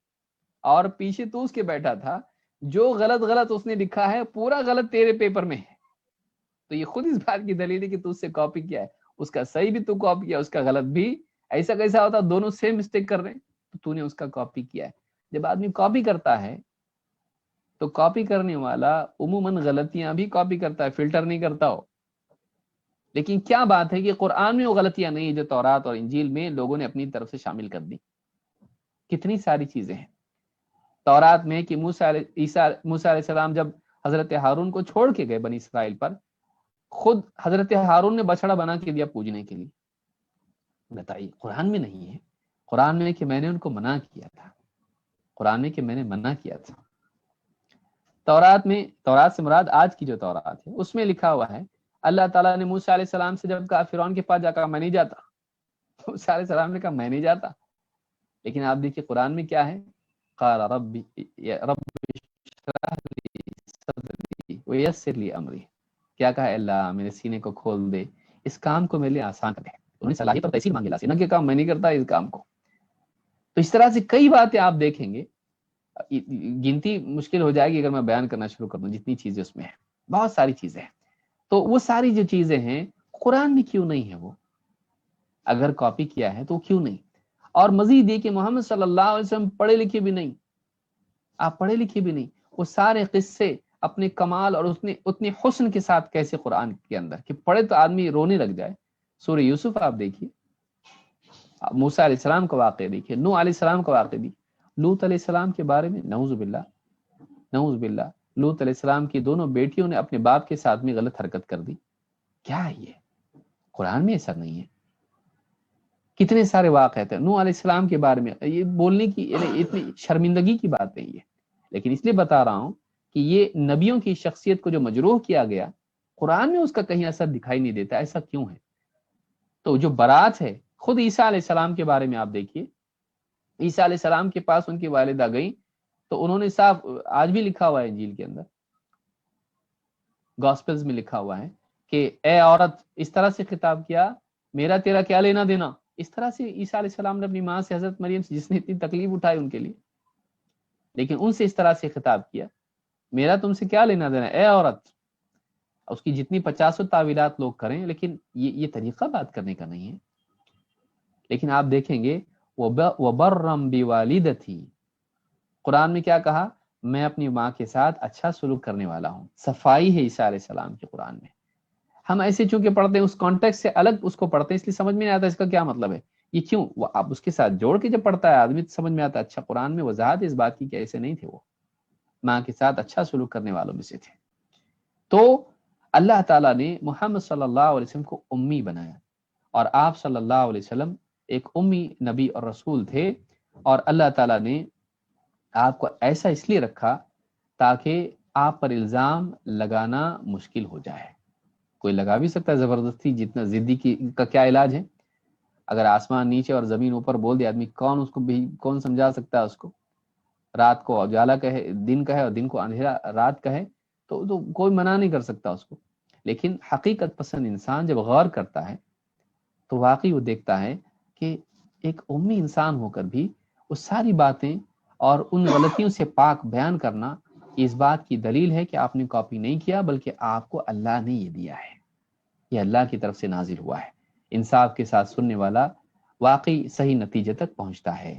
اور پیچھے تو اس کے بیٹھا تھا، جو غلط اس نے لکھا ہے پورا غلط تیرے پیپر میں ہے۔ تو یہ خود اس بات کی دلیل ہے کہ تو اس سے کاپی کیا ہے، اس کا صحیح بھی تو کاپی کیا، اس کا غلط بھی، ایسا کیسا ہوتا دونوں سیم مسٹیک کر رہے ہیں، تو نے اس کا کاپی کیا ہے۔ جب آدمی کاپی کرتا ہے تو کاپی کرنے والا عموماً غلطیاں بھی کاپی کرتا ہے، فلٹر نہیں کرتا ہو، لیکن کیا بات ہے کہ قرآن میں وہ غلطیاں نہیں ہیں جو تورات اور انجیل میں لوگوں نے اپنی طرف سے شامل کر دی۔ کتنی ساری چیزیں ہیں تورات میں کہ موسیٰ علیہ السلام جب حضرت ہارون کو چھوڑ کے گئے بنی اسرائیل پر، خود حضرت ہارون نے بچڑا بنا کے دیا پوجنے کے لیے۔ بتائیے قرآن میں نہیں ہے، قرآن میں کہ میں نے ان کو منع کیا تھا، قرآن میں کہ میں نے منع کیا تھا۔ تورات میں، تورات سے مراد آج کی جو تورات ہے اس میں لکھا ہوا ہے، اللہ تعالیٰ نے موسیٰ علیہ السلام سے جب کہا فرعون کے پاس جا کر میں نہیں جاتا، موسیٰ علیہ السلام نے کہا میں نہیں جاتا، لیکن آپ دیکھیے قرآن میں کیا ہے، قال رب اشرح لی صدری ویسر لی امری، کیا کہا اللہ میرے سینے کو کھول دے، اس کام کو میرے لیے آسان کر دے، انہوں نے صلاحیت اور تیسیر مانگی اللہ سے، نہ کہ کام میں نہیں کرتا اس کام کو۔ تو اس طرح سے کئی باتیں آپ دیکھیں گے، گنتی مشکل ہو جائے گی اگر میں بیان کرنا شروع کر دوں، جتنی چیزیں اس میں ہیں بہت ساری چیزیں ہیں۔ تو وہ ساری جو چیزیں ہیں قرآن میں کیوں نہیں ہے؟ وہ اگر کاپی کیا ہے تو کیوں نہیں؟ اور مزید یہ کہ محمد صلی اللہ علیہ وسلم پڑھے لکھے بھی نہیں، آپ پڑھے لکھے بھی نہیں، وہ سارے قصے اپنے کمال اور اتنے حسن کے ساتھ کیسے قرآن کے اندر کہ پڑھے تو آدمی رونے لگ جائے۔ سورہ یوسف آپ دیکھیے، موسیٰ علیہ السلام کا واقعہ دیکھیے، نوح علیہ السلام کا واقعہ بھی، لوط علیہ السلام کے بارے میں نعوذ باللہ، نعوذ باللہ، لوط علیہ السلام کی دونوں بیٹیوں نے اپنے باپ کے ساتھ میں غلط حرکت کر دی. کیا ہے یہ؟ قرآن میں ایسا نہیں ہے. کتنے سارے واقعات ہیں نوح علیہ السلام کے بارے میں. یہ بولنے کی اتنی شرمندگی کی بات نہیں ہے، لیکن اس لیے بتا رہا ہوں کہ یہ نبیوں کی شخصیت کو جو مجروح کیا گیا، قرآن میں اس کا کہیں اثر دکھائی نہیں دیتا. ایسا کیوں ہے؟ تو جو برات ہے، خود عیسیٰ علیہ السلام کے بارے میں آپ دیکھیے، عیسیٰ علیہ السلام کے پاس ان کی والدہ گئیں تو انہوں نے صاف، آج بھی لکھا ہوا ہے انجیل کے اندر، گاسپلز میں لکھا ہوا ہے کہ اے عورت، اس طرح سے خطاب کیا، میرا تیرا کیا لینا دینا. اس طرح سے عیسیٰ علیہ السلام نے اپنی ماں سے، حضرت مریم سے، جس نے اتنی تکلیف اٹھائی ان کے لیے، لیکن ان سے اس طرح سے خطاب کیا، میرا تم سے کیا لینا دینا اے عورت. اس کی جتنی 50 تعویلات لوگ کریں، لیکن یہ طریقہ بات کرنے کا نہیں ہے. لیکن آپ دیکھیں گے وَبَرًّا بِوَالِدَتِي، قرآن میں کیا کہا؟ میں اپنی ماں کے ساتھ اچھا سلوک کرنے والا ہوں. صفائی ہے عیسیٰ علیہ السلام کے قرآن میں. ہم ایسے چونکہ پڑھتے ہیں، اس کانٹیکسٹ سے الگ اس کو پڑھتے ہیں، اس لیے سمجھ میں نہیں آتا اس کا کیا مطلب ہے. یہ کیوں؟ وہ آپ اس کے ساتھ جوڑ کے جب پڑھتا ہے آدمی تو سمجھ میں آتا ہے. اچھا، قرآن میں وضاحت اس بات کی کہ ایسے نہیں تھے، وہ ماں کے ساتھ اچھا سلوک کرنے والوں میں سے تھے. تو اللہ تعالیٰ نے محمد صلی اللہ علیہ وسلم کو امی بنایا، اور آپ صلی اللہ علیہ وسلم ایک امی نبی اور رسول تھے. اور اللہ تعالیٰ نے آپ کو ایسا اس لیے رکھا تاکہ آپ پر الزام لگانا مشکل ہو جائے. کوئی لگا بھی سکتا ہے زبردستی، جتنا ضدی کا کیا علاج ہے؟ اگر آسمان نیچے اور زمین اوپر بول دے آدمی، کون اس کو بھی کون سمجھا سکتا ہے اس کو؟ رات کو اجالا کہے، دن کہے، اور دن کو اندھیرا رات کہے، تو کوئی منع نہیں کر سکتا اس کو. لیکن حقیقت پسند انسان جب غور کرتا ہے تو واقعی وہ دیکھتا ہے کہ ایک امی انسان ہو کر بھی وہ ساری باتیں اور ان غلطیوں سے پاک بیان کرنا، اس بات کی دلیل ہے کہ آپ نے کاپی نہیں کیا، بلکہ آپ کو اللہ نے یہ دیا ہے. یہ اللہ کی طرف سے نازل ہوا ہے. انصاف کے ساتھ سننے والا واقعی صحیح نتیجے تک پہنچتا ہے.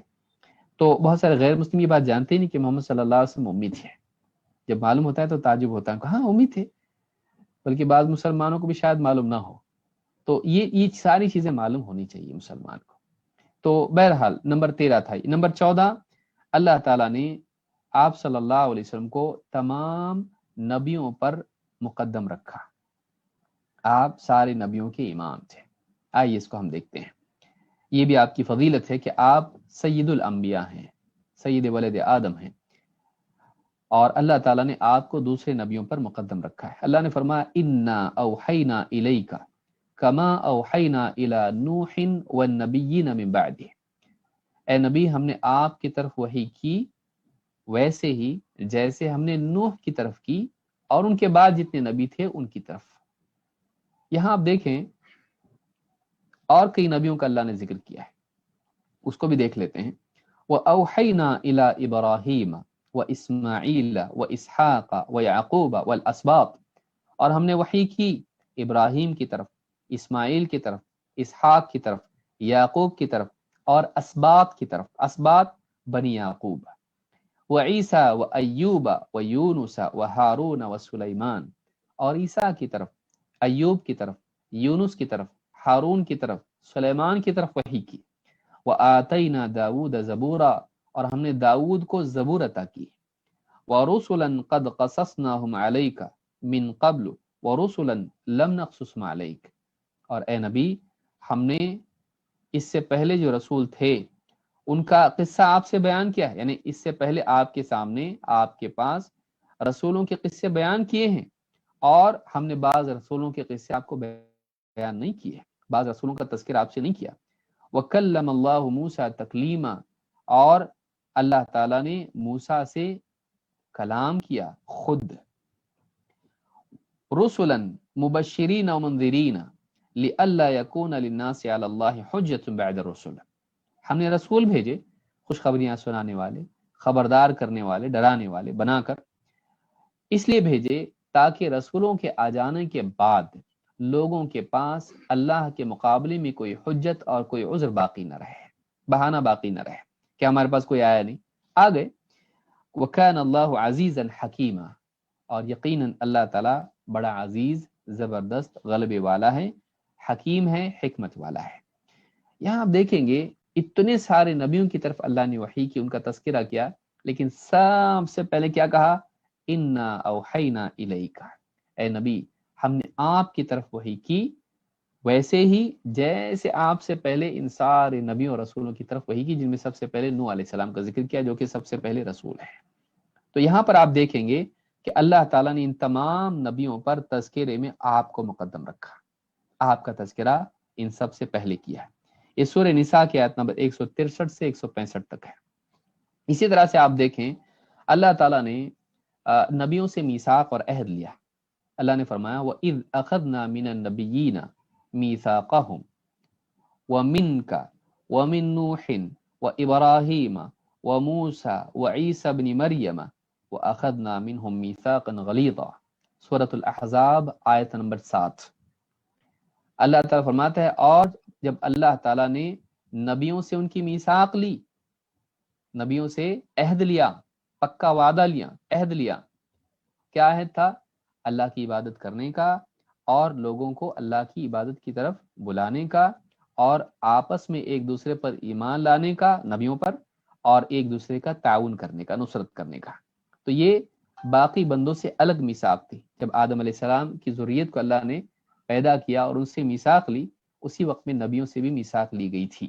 تو بہت سارے غیر مسلم یہ بات جانتے نہیں کہ محمد صلی اللہ علیہ وسلم امی تھے. جب معلوم ہوتا ہے تو تعجب ہوتا ہے کہ ہاں امی تھے، بلکہ بعض مسلمانوں کو بھی شاید معلوم نہ ہو. تو یہ ساری چیزیں معلوم ہونی چاہیے مسلمان کو. تو بہرحال نمبر 13 تھا. نمبر 14، اللہ تعالیٰ نے آپ صلی اللہ علیہ وسلم کو تمام نبیوں پر مقدم رکھا. آپ سارے نبیوں کے امام تھے. آئیے اس کو ہم دیکھتے ہیں. یہ بھی آپ کی فضیلت ہے کہ آپ سید الانبیاء ہیں، سید ولد آدم ہیں، اور اللہ تعالیٰ نے آپ کو دوسرے نبیوں پر مقدم رکھا ہے. اللہ نے فرمایا انا اوحینا الیک کما اوحینا الی نوح والنبیین من بعدہ. اے نبی، ہم نے آپ کی طرف وحی کی ویسے ہی جیسے ہم نے نوح کی طرف کی اور ان کے بعد جتنے نبی تھے ان کی طرف. یہاں آپ دیکھیں اور کئی نبیوں کا اللہ نے ذکر کیا ہے، اس کو بھی دیکھ لیتے ہیں. وَأَوْحَيْنَا إِلَىٰ إِبْرَاهِيمَ وَإِسْمَاعِيلَ وَإِسْحَاقَ وَيَعْقُوبَ وَالْأَسْبَاط. اور ہم نے وحی کی ابراہیم کی طرف، اسماعیل کی طرف، اسحاق کی طرف، یعقوب کی طرف، اور اسباط کی طرف. اسباط بنی یعقوب. وعیسیٰ وایوب ویونس وہارون وسلیمان. اور عیسیٰ کی طرف، ایوب کی طرف، یونس کی طرف، ہارون کی طرف، سلیمان کی طرف وحی کی. وآتینا داود زبورا. اور ہم نے داود کو زبور عطا کی. ورسلا قد قصصناہم علیک من قبل ورسلا لم نقصصهم علیک. اور اے نبی، ہم نے اس سے پہلے جو رسول تھے ان کا قصہ آپ سے بیان کیا ہے. یعنی اس سے پہلے آپ کے سامنے، آپ کے پاس رسولوں کے قصے بیان کیے ہیں، اور ہم نے بعض رسولوں کے قصے آپ کو بیان نہیں کیے، بعض رسولوں کا تذکر آپ سے نہیں کیا. وَكَلَّمَ اللَّهُ مُوسَى تَكْلِيمًا. اور اللہ تعالیٰ نے موسیٰ سے کلام کیا خود. رُسُلًا مُبَشِّرِينَ وَمُنذِرِينَ لِئَلَّا يَكُونَ لِلنَّاسِ عَلَى اللَّهِ حُجَّةٌ بَعْدَ الرُّسُلِ. ہم نے رسول بھیجے خوشخبریاں سنانے والے، خبردار کرنے والے، ڈرانے والے بنا کر. اس لیے بھیجے تاکہ رسولوں کے آ جانے کے بعد لوگوں کے پاس اللہ کے مقابلے میں کوئی حجت اور کوئی عذر باقی نہ رہے، بہانہ باقی نہ رہے کہ ہمارے پاس کوئی آیا نہیں. آ گئے. وَكَانَ اللَّهُ عَزِيزًا حَكِيمًا. اور یقیناً اللہ تعالیٰ بڑا عزیز، زبردست، غلبے والا ہے، حکیم ہے، حکمت والا ہے. یہاں آپ دیکھیں گے اتنے سارے نبیوں کی طرف اللہ نے وحی کی، ان کا تذکرہ کیا، لیکن سب سے پہلے کیا کہا؟ انا اوحینا الیک، اے نبی ہم نے آپ کی طرف وحی کی، ویسے ہی جیسے آپ سے پہلے ان سارے نبیوں اور رسولوں کی طرف وحی کی، جن میں سب سے پہلے نوح علیہ السلام کا ذکر کیا، جو کہ سب سے پہلے رسول ہے۔ تو یہاں پر آپ دیکھیں گے کہ اللہ تعالیٰ نے ان تمام نبیوں پر تذکرے میں آپ کو مقدم رکھا، آپ کا تذکرہ ان سب سے پہلے کیا ہے۔ یہ سورہ نساء کی آیت نمبر 163 سے 165 تک ہے۔ اسی طرح سے آپ دیکھیں اللہ تعالیٰ نے نبیوں سے میثاق اور عہد لیا۔ اللہ نے فرمایا وَإِذْ أَخَذْنَا مِنَ النَّبِيِّينَ مِيثَاقَهُمْ وَمِنْكَ وَمِن نُوحٍ وَإِبْرَاهِيمَ وَمُوسَى وَعِيسَى ابْنِ مَرْيَمَ وَأَخَذْنَا مِنْهُمْ مِيثَاقًا غَلِيظًا، سورۃ الاحزاب آیت نمبر 7۔ اللہ تعالیٰ فرماتا ہے اور جب اللہ تعالیٰ نے نبیوں سے ان کی میثاق لی، نبیوں سے عہد لیا، پکا وعدہ لیا، عہد لیا، کیا عہد تھا؟ اللہ کی عبادت کرنے کا، اور لوگوں کو اللہ کی عبادت کی طرف بلانے کا، اور آپس میں ایک دوسرے پر ایمان لانے کا، نبیوں پر، اور ایک دوسرے کا تعاون کرنے کا، نصرت کرنے کا۔ تو یہ باقی بندوں سے الگ میثاق تھی۔ جب آدم علیہ السلام کی ذریت کو اللہ نے پیدا کیا اور ان سے میثاق لی، اسی وقت میں نبیوں سے بھی میثاق لی گئی تھی۔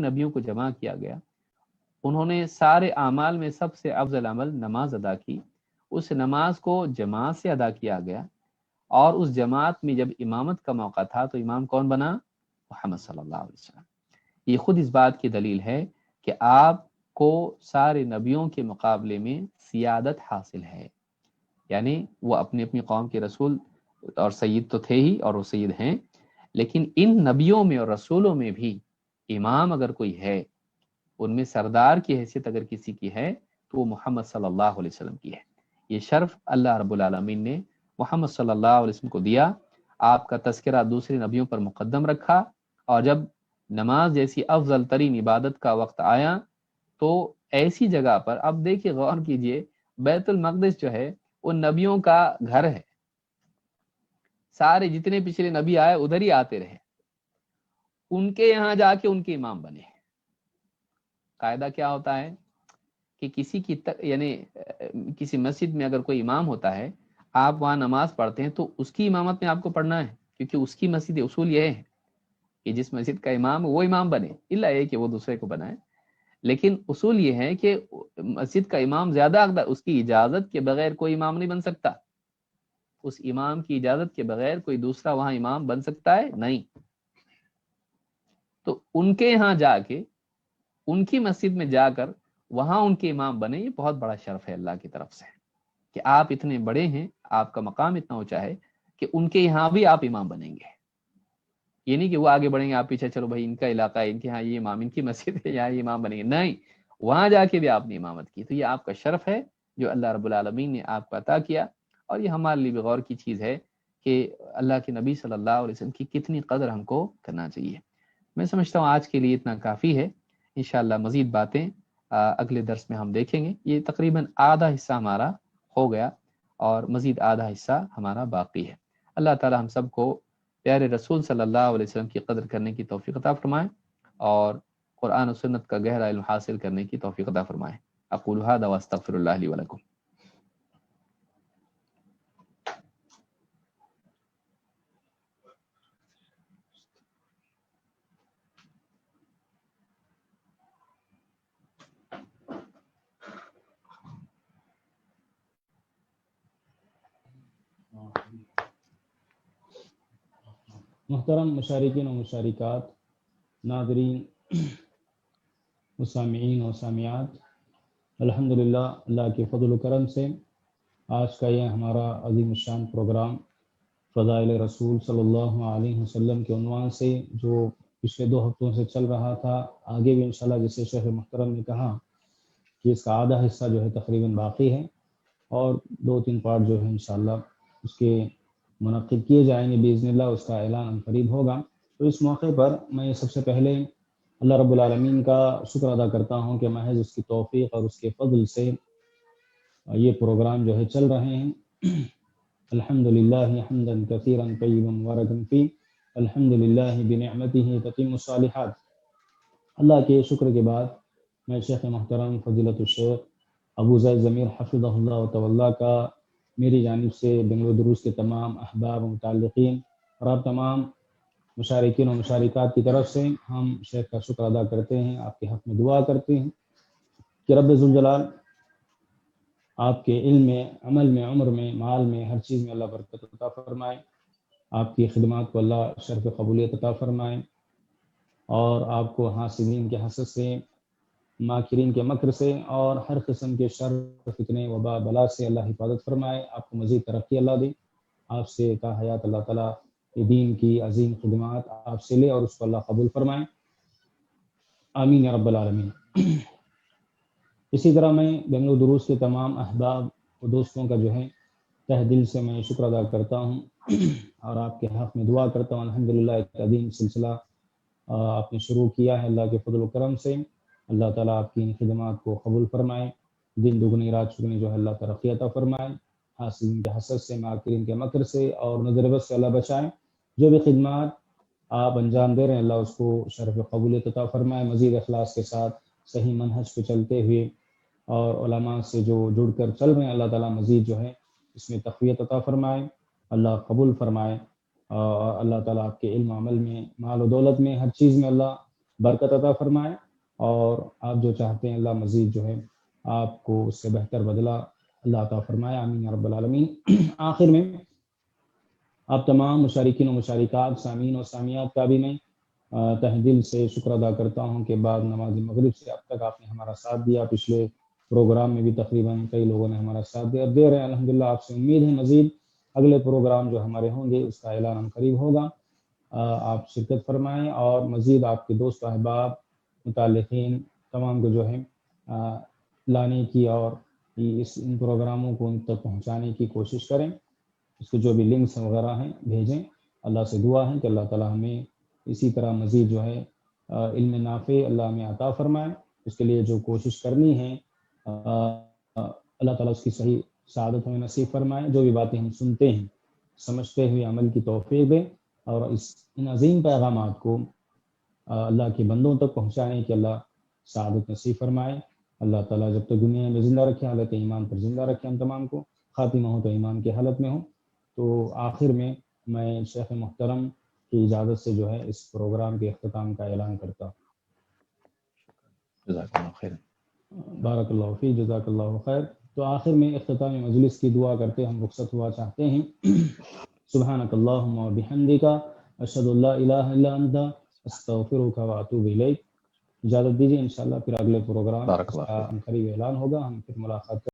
نبیوں کو جمع کیا گیا، انہوں نے سارے اعمال میں سب سے افضل عمل نماز ادا کی، اس نماز کو جماعت سے ادا کیا گیا، اور اس جماعت میں جب امامت کا موقع تھا تو امام کون بنا؟ محمد صلی اللہ علیہ وسلم۔ یہ خود اس بات کی دلیل ہے کہ آپ کو سارے نبیوں کے مقابلے میں سیادت حاصل ہے، یعنی وہ اپنی اپنی قوم کے رسول اور سید تو تھے ہی، اور وہ سید ہیں، لیکن ان نبیوں میں اور رسولوں میں بھی امام اگر کوئی ہے، ان میں سردار کی حیثیت اگر کسی کی ہے تو وہ محمد صلی اللہ علیہ وسلم کی ہے۔ یہ شرف اللہ رب العالمین نے محمد صلی اللہ علیہ وسلم کو دیا، آپ کا تذکرہ دوسرے نبیوں پر مقدم رکھا، اور جب نماز جیسی افضل ترین عبادت کا وقت آیا تو ایسی جگہ پر، اب دیکھیے غور کیجئے، بیت المقدس جو ہے وہ نبیوں کا گھر ہے، سارے جتنے پچھلے نبی آئے ادھر ہی آتے رہے، ان کے یہاں جا کے ان کے امام بنے۔ قاعدہ کیا ہوتا ہے کہ کسی کی یعنی کسی مسجد میں اگر کوئی امام ہوتا ہے، آپ وہاں نماز پڑھتے ہیں تو اس کی امامت میں آپ کو پڑھنا ہے، کیونکہ اس کی مسجد اصول یہ ہے کہ جس مسجد کا امام وہ امام بنے، الا یہ کہ وہ دوسرے کو بنائے، لیکن اصول یہ ہے کہ مسجد کا امام زیادہ حقدار، اس کی اجازت کے بغیر کوئی امام نہیں بن سکتا، اس امام کی اجازت کے بغیر کوئی دوسرا وہاں امام بن سکتا ہے نہیں۔ تو ان کے یہاں جا کے، ان کی مسجد میں جا کر وہاں ان کے امام بنے، یہ بہت بڑا شرف ہے اللہ کی طرف سے کہ آپ اتنے بڑے ہیں، آپ کا مقام اتنا اونچا ہے کہ ان کے یہاں بھی آپ امام بنیں گے۔ یہ نہیں کہ وہ آگے بڑھیں گے، آپ پیچھے چلو بھائی ان کا علاقہ ہے، ان کے یہاں یہ امام، ان کی مسجد ہے، یہاں یہ امام بنیں گے، نہیں، وہاں جا کے بھی آپ نے امامت کی۔ تو یہ آپ کا شرف ہے جو اللہ رب العالمین نے آپ کو عطا کیا، اور یہ ہمارے لیے بھی غور کی چیز ہے کہ اللہ کے نبی صلی اللہ علیہ وسلم کی کتنی قدر ہم کو کرنا چاہیے۔ میں سمجھتا ہوں آج کے لیے اتنا کافی ہے، انشاءاللہ مزید باتیں اگلے درس میں ہم دیکھیں گے۔ یہ تقریباً آدھا حصہ ہمارا ہو گیا اور مزید آدھا حصہ ہمارا باقی ہے۔ اللہ تعالی ہم سب کو پیارے رسول صلی اللہ علیہ وسلم کی قدر کرنے کی توفیق عطا فرمائے، اور قرآن و سنت کا گہرا علم حاصل کرنے کی توفیق عطا فرمائے۔ اقول هذا واستغفر الله لي ولكم۔ محترم مشارکین و مشارکات، ناظرین، مسامعین و سامعات، الحمدللہ اللہ کے فضل و کرم سے آج کا یہ ہمارا عظیم الشان پروگرام فضائل رسول صلی اللہ علیہ وسلم کے عنوان سے جو پچھلے 2 ہفتوں سے چل رہا تھا، آگے بھی انشاءاللہ جیسے شیخ محترم نے کہا کہ اس کا آدھا حصہ جو ہے تقریباً باقی ہے، اور 2-3 پارٹ جو ہے انشاءاللہ اس کے منعقد کیے جائیں گے باذن اللہ، اس کا اعلان قریب ہوگا۔ تو اس موقع پر میں سب سے پہلے اللہ رب العالمین کا شکر ادا کرتا ہوں کہ محض اس کی توفیق اور اس کے فضل سے یہ پروگرام جو ہے چل رہے ہیں۔ الحمدللہ حمدا کثیرا طیبا مبارکا فی، الحمدللہ بنعمتہ تتم الصالحات۔ اللہ کے شکر کے بعد میں شیخ محترم فضیلت الشیخ ابو زید ضمیر حفظہ اللہ تعالی کا میری جانب سے بنگلور دروس کے تمام احباب و متعلقین اور آپ تمام مشارکین و مشارکات کی طرف سے ہم شیخ کا شکر ادا کرتے ہیں، آپ کے حق میں دعا کرتے ہیں کہ رب ذوالجلال آپ کے علم میں، عمل میں، عمر میں، مال میں، ہر چیز میں اللہ برکت عطا فرمائے، آپ کی خدمات کو اللہ شرف قبولیت عطا فرمائے، اور آپ کو حاسدین کے حسد سے، ماکرین کے مکر سے اور ہر قسم کے شر، فتنے، وبا، بلا سے اللہ حفاظت فرمائے، آپ کو مزید ترقی اللہ دے، آپ سے تا حیات اللہ تعالیٰ دین کی عظیم خدمات آپ سے لے اور اس کو اللہ قبول فرمائے، آمین یا رب العالمین۔ اسی طرح میں بنگلور دروس کے تمام احباب و دوستوں کا جو ہے تہ دل سے میں شکر ادا کرتا ہوں اور آپ کے حق میں دعا کرتا ہوں۔ الحمدللہ ایک عظیم سلسلہ آپ نے شروع کیا ہے، اللہ کے فضل و کرم سے اللہ تعالیٰ آپ کی ان خدمات کو قبول فرمائے، دن دگنی رات چگنی جو ہے اللہ ترقی عطا فرمائے، حاسدین کے حسد سے، ماکرین کے مکر سے اور نظر بد سے اللہ بچائے۔ جو بھی خدمات آپ انجام دے رہے ہیں اللہ اس کو شرف قبولیت عطا فرمائے، مزید اخلاص کے ساتھ صحیح منہج پہ چلتے ہوئے اور علماء سے جو جڑ کر چل رہے ہیں، اللہ تعالیٰ مزید جو ہے اس میں تقویت عطا فرمائے، اللہ قبول فرمائے، اور اللہ تعالیٰ آپ کے علم عمل میں، مال و دولت میں، ہر چیز میں اللہ برکت عطا فرمائے، اور آپ جو چاہتے ہیں اللہ مزید جو ہے آپ کو اس سے بہتر بدلہ اللہ عطا فرمائے، آمین یا رب العالمین۔ آخر میں آپ تمام مشارکین و مشارکات، سامعین و سامعات کا بھی میں تہ دل سے شکر ادا کرتا ہوں کہ بعد نماز مغرب سے اب تک آپ نے ہمارا ساتھ دیا۔ پچھلے پروگرام میں بھی تقریباً کئی لوگوں نے ہمارا ساتھ دیا، دے رہے ہیں الحمدللہ۔ آپ سے امید ہے مزید اگلے پروگرام جو ہمارے ہوں گے اس کا اعلان قریب ہوگا، آپ شرکت فرمائیں، اور مزید آپ کے دوست و احباب متعلقین تمام کو جو ہے لانے کی اور ان پروگراموں کو ان تک پہنچانے کی کوشش کریں۔ اس کے جو بھی لنکس وغیرہ ہیں بھیجیں۔ اللہ سے دعا ہے کہ اللہ تعالیٰ ہمیں اسی طرح مزید جو ہے علم نافع اللہ ہمیں عطا فرمائے۔ اس کے لیے جو کوشش کرنی ہے اللہ تعالیٰ اس کی صحیح سعادت ہمیں نصیب فرمائے۔ جو بھی باتیں ہم سنتے ہیں سمجھتے ہوئے عمل کی توفیق دے، اور ان عظیم پیغامات کو اللہ کے بندوں تک پہنچانے کی اللہ سعادت نصیب فرمائے۔ اللہ تعالیٰ جب تک دنیا میں زندہ رکھے، حالت ایمان پر زندہ رکھے ہم تمام کو، خاتمہ ہو تو ایمان کی حالت میں ہو۔ تو آخر میں شیخ محترم کی اجازت سے جو ہے اس پروگرام کے اختتام کا اعلان کرتا ہوں۔ جزاک اللہ خیر۔ بارک اللہ فی، جزاک اللہ خیر۔ تو آخر میں اختتام مجلس کی دعا کرتے ہم رخصت ہوا چاہتے ہیں۔ سبحانک اللہم و بحمدک، اشہد ان لا الہ الا انت، استغفرک و اتوب الیک۔ اجازت دیجیے، انشاءاللہ پھر اگلے پروگرام بارک اس اللہ کا فیک۔ قریب اعلان ہوگا، ہم پھر ملاقات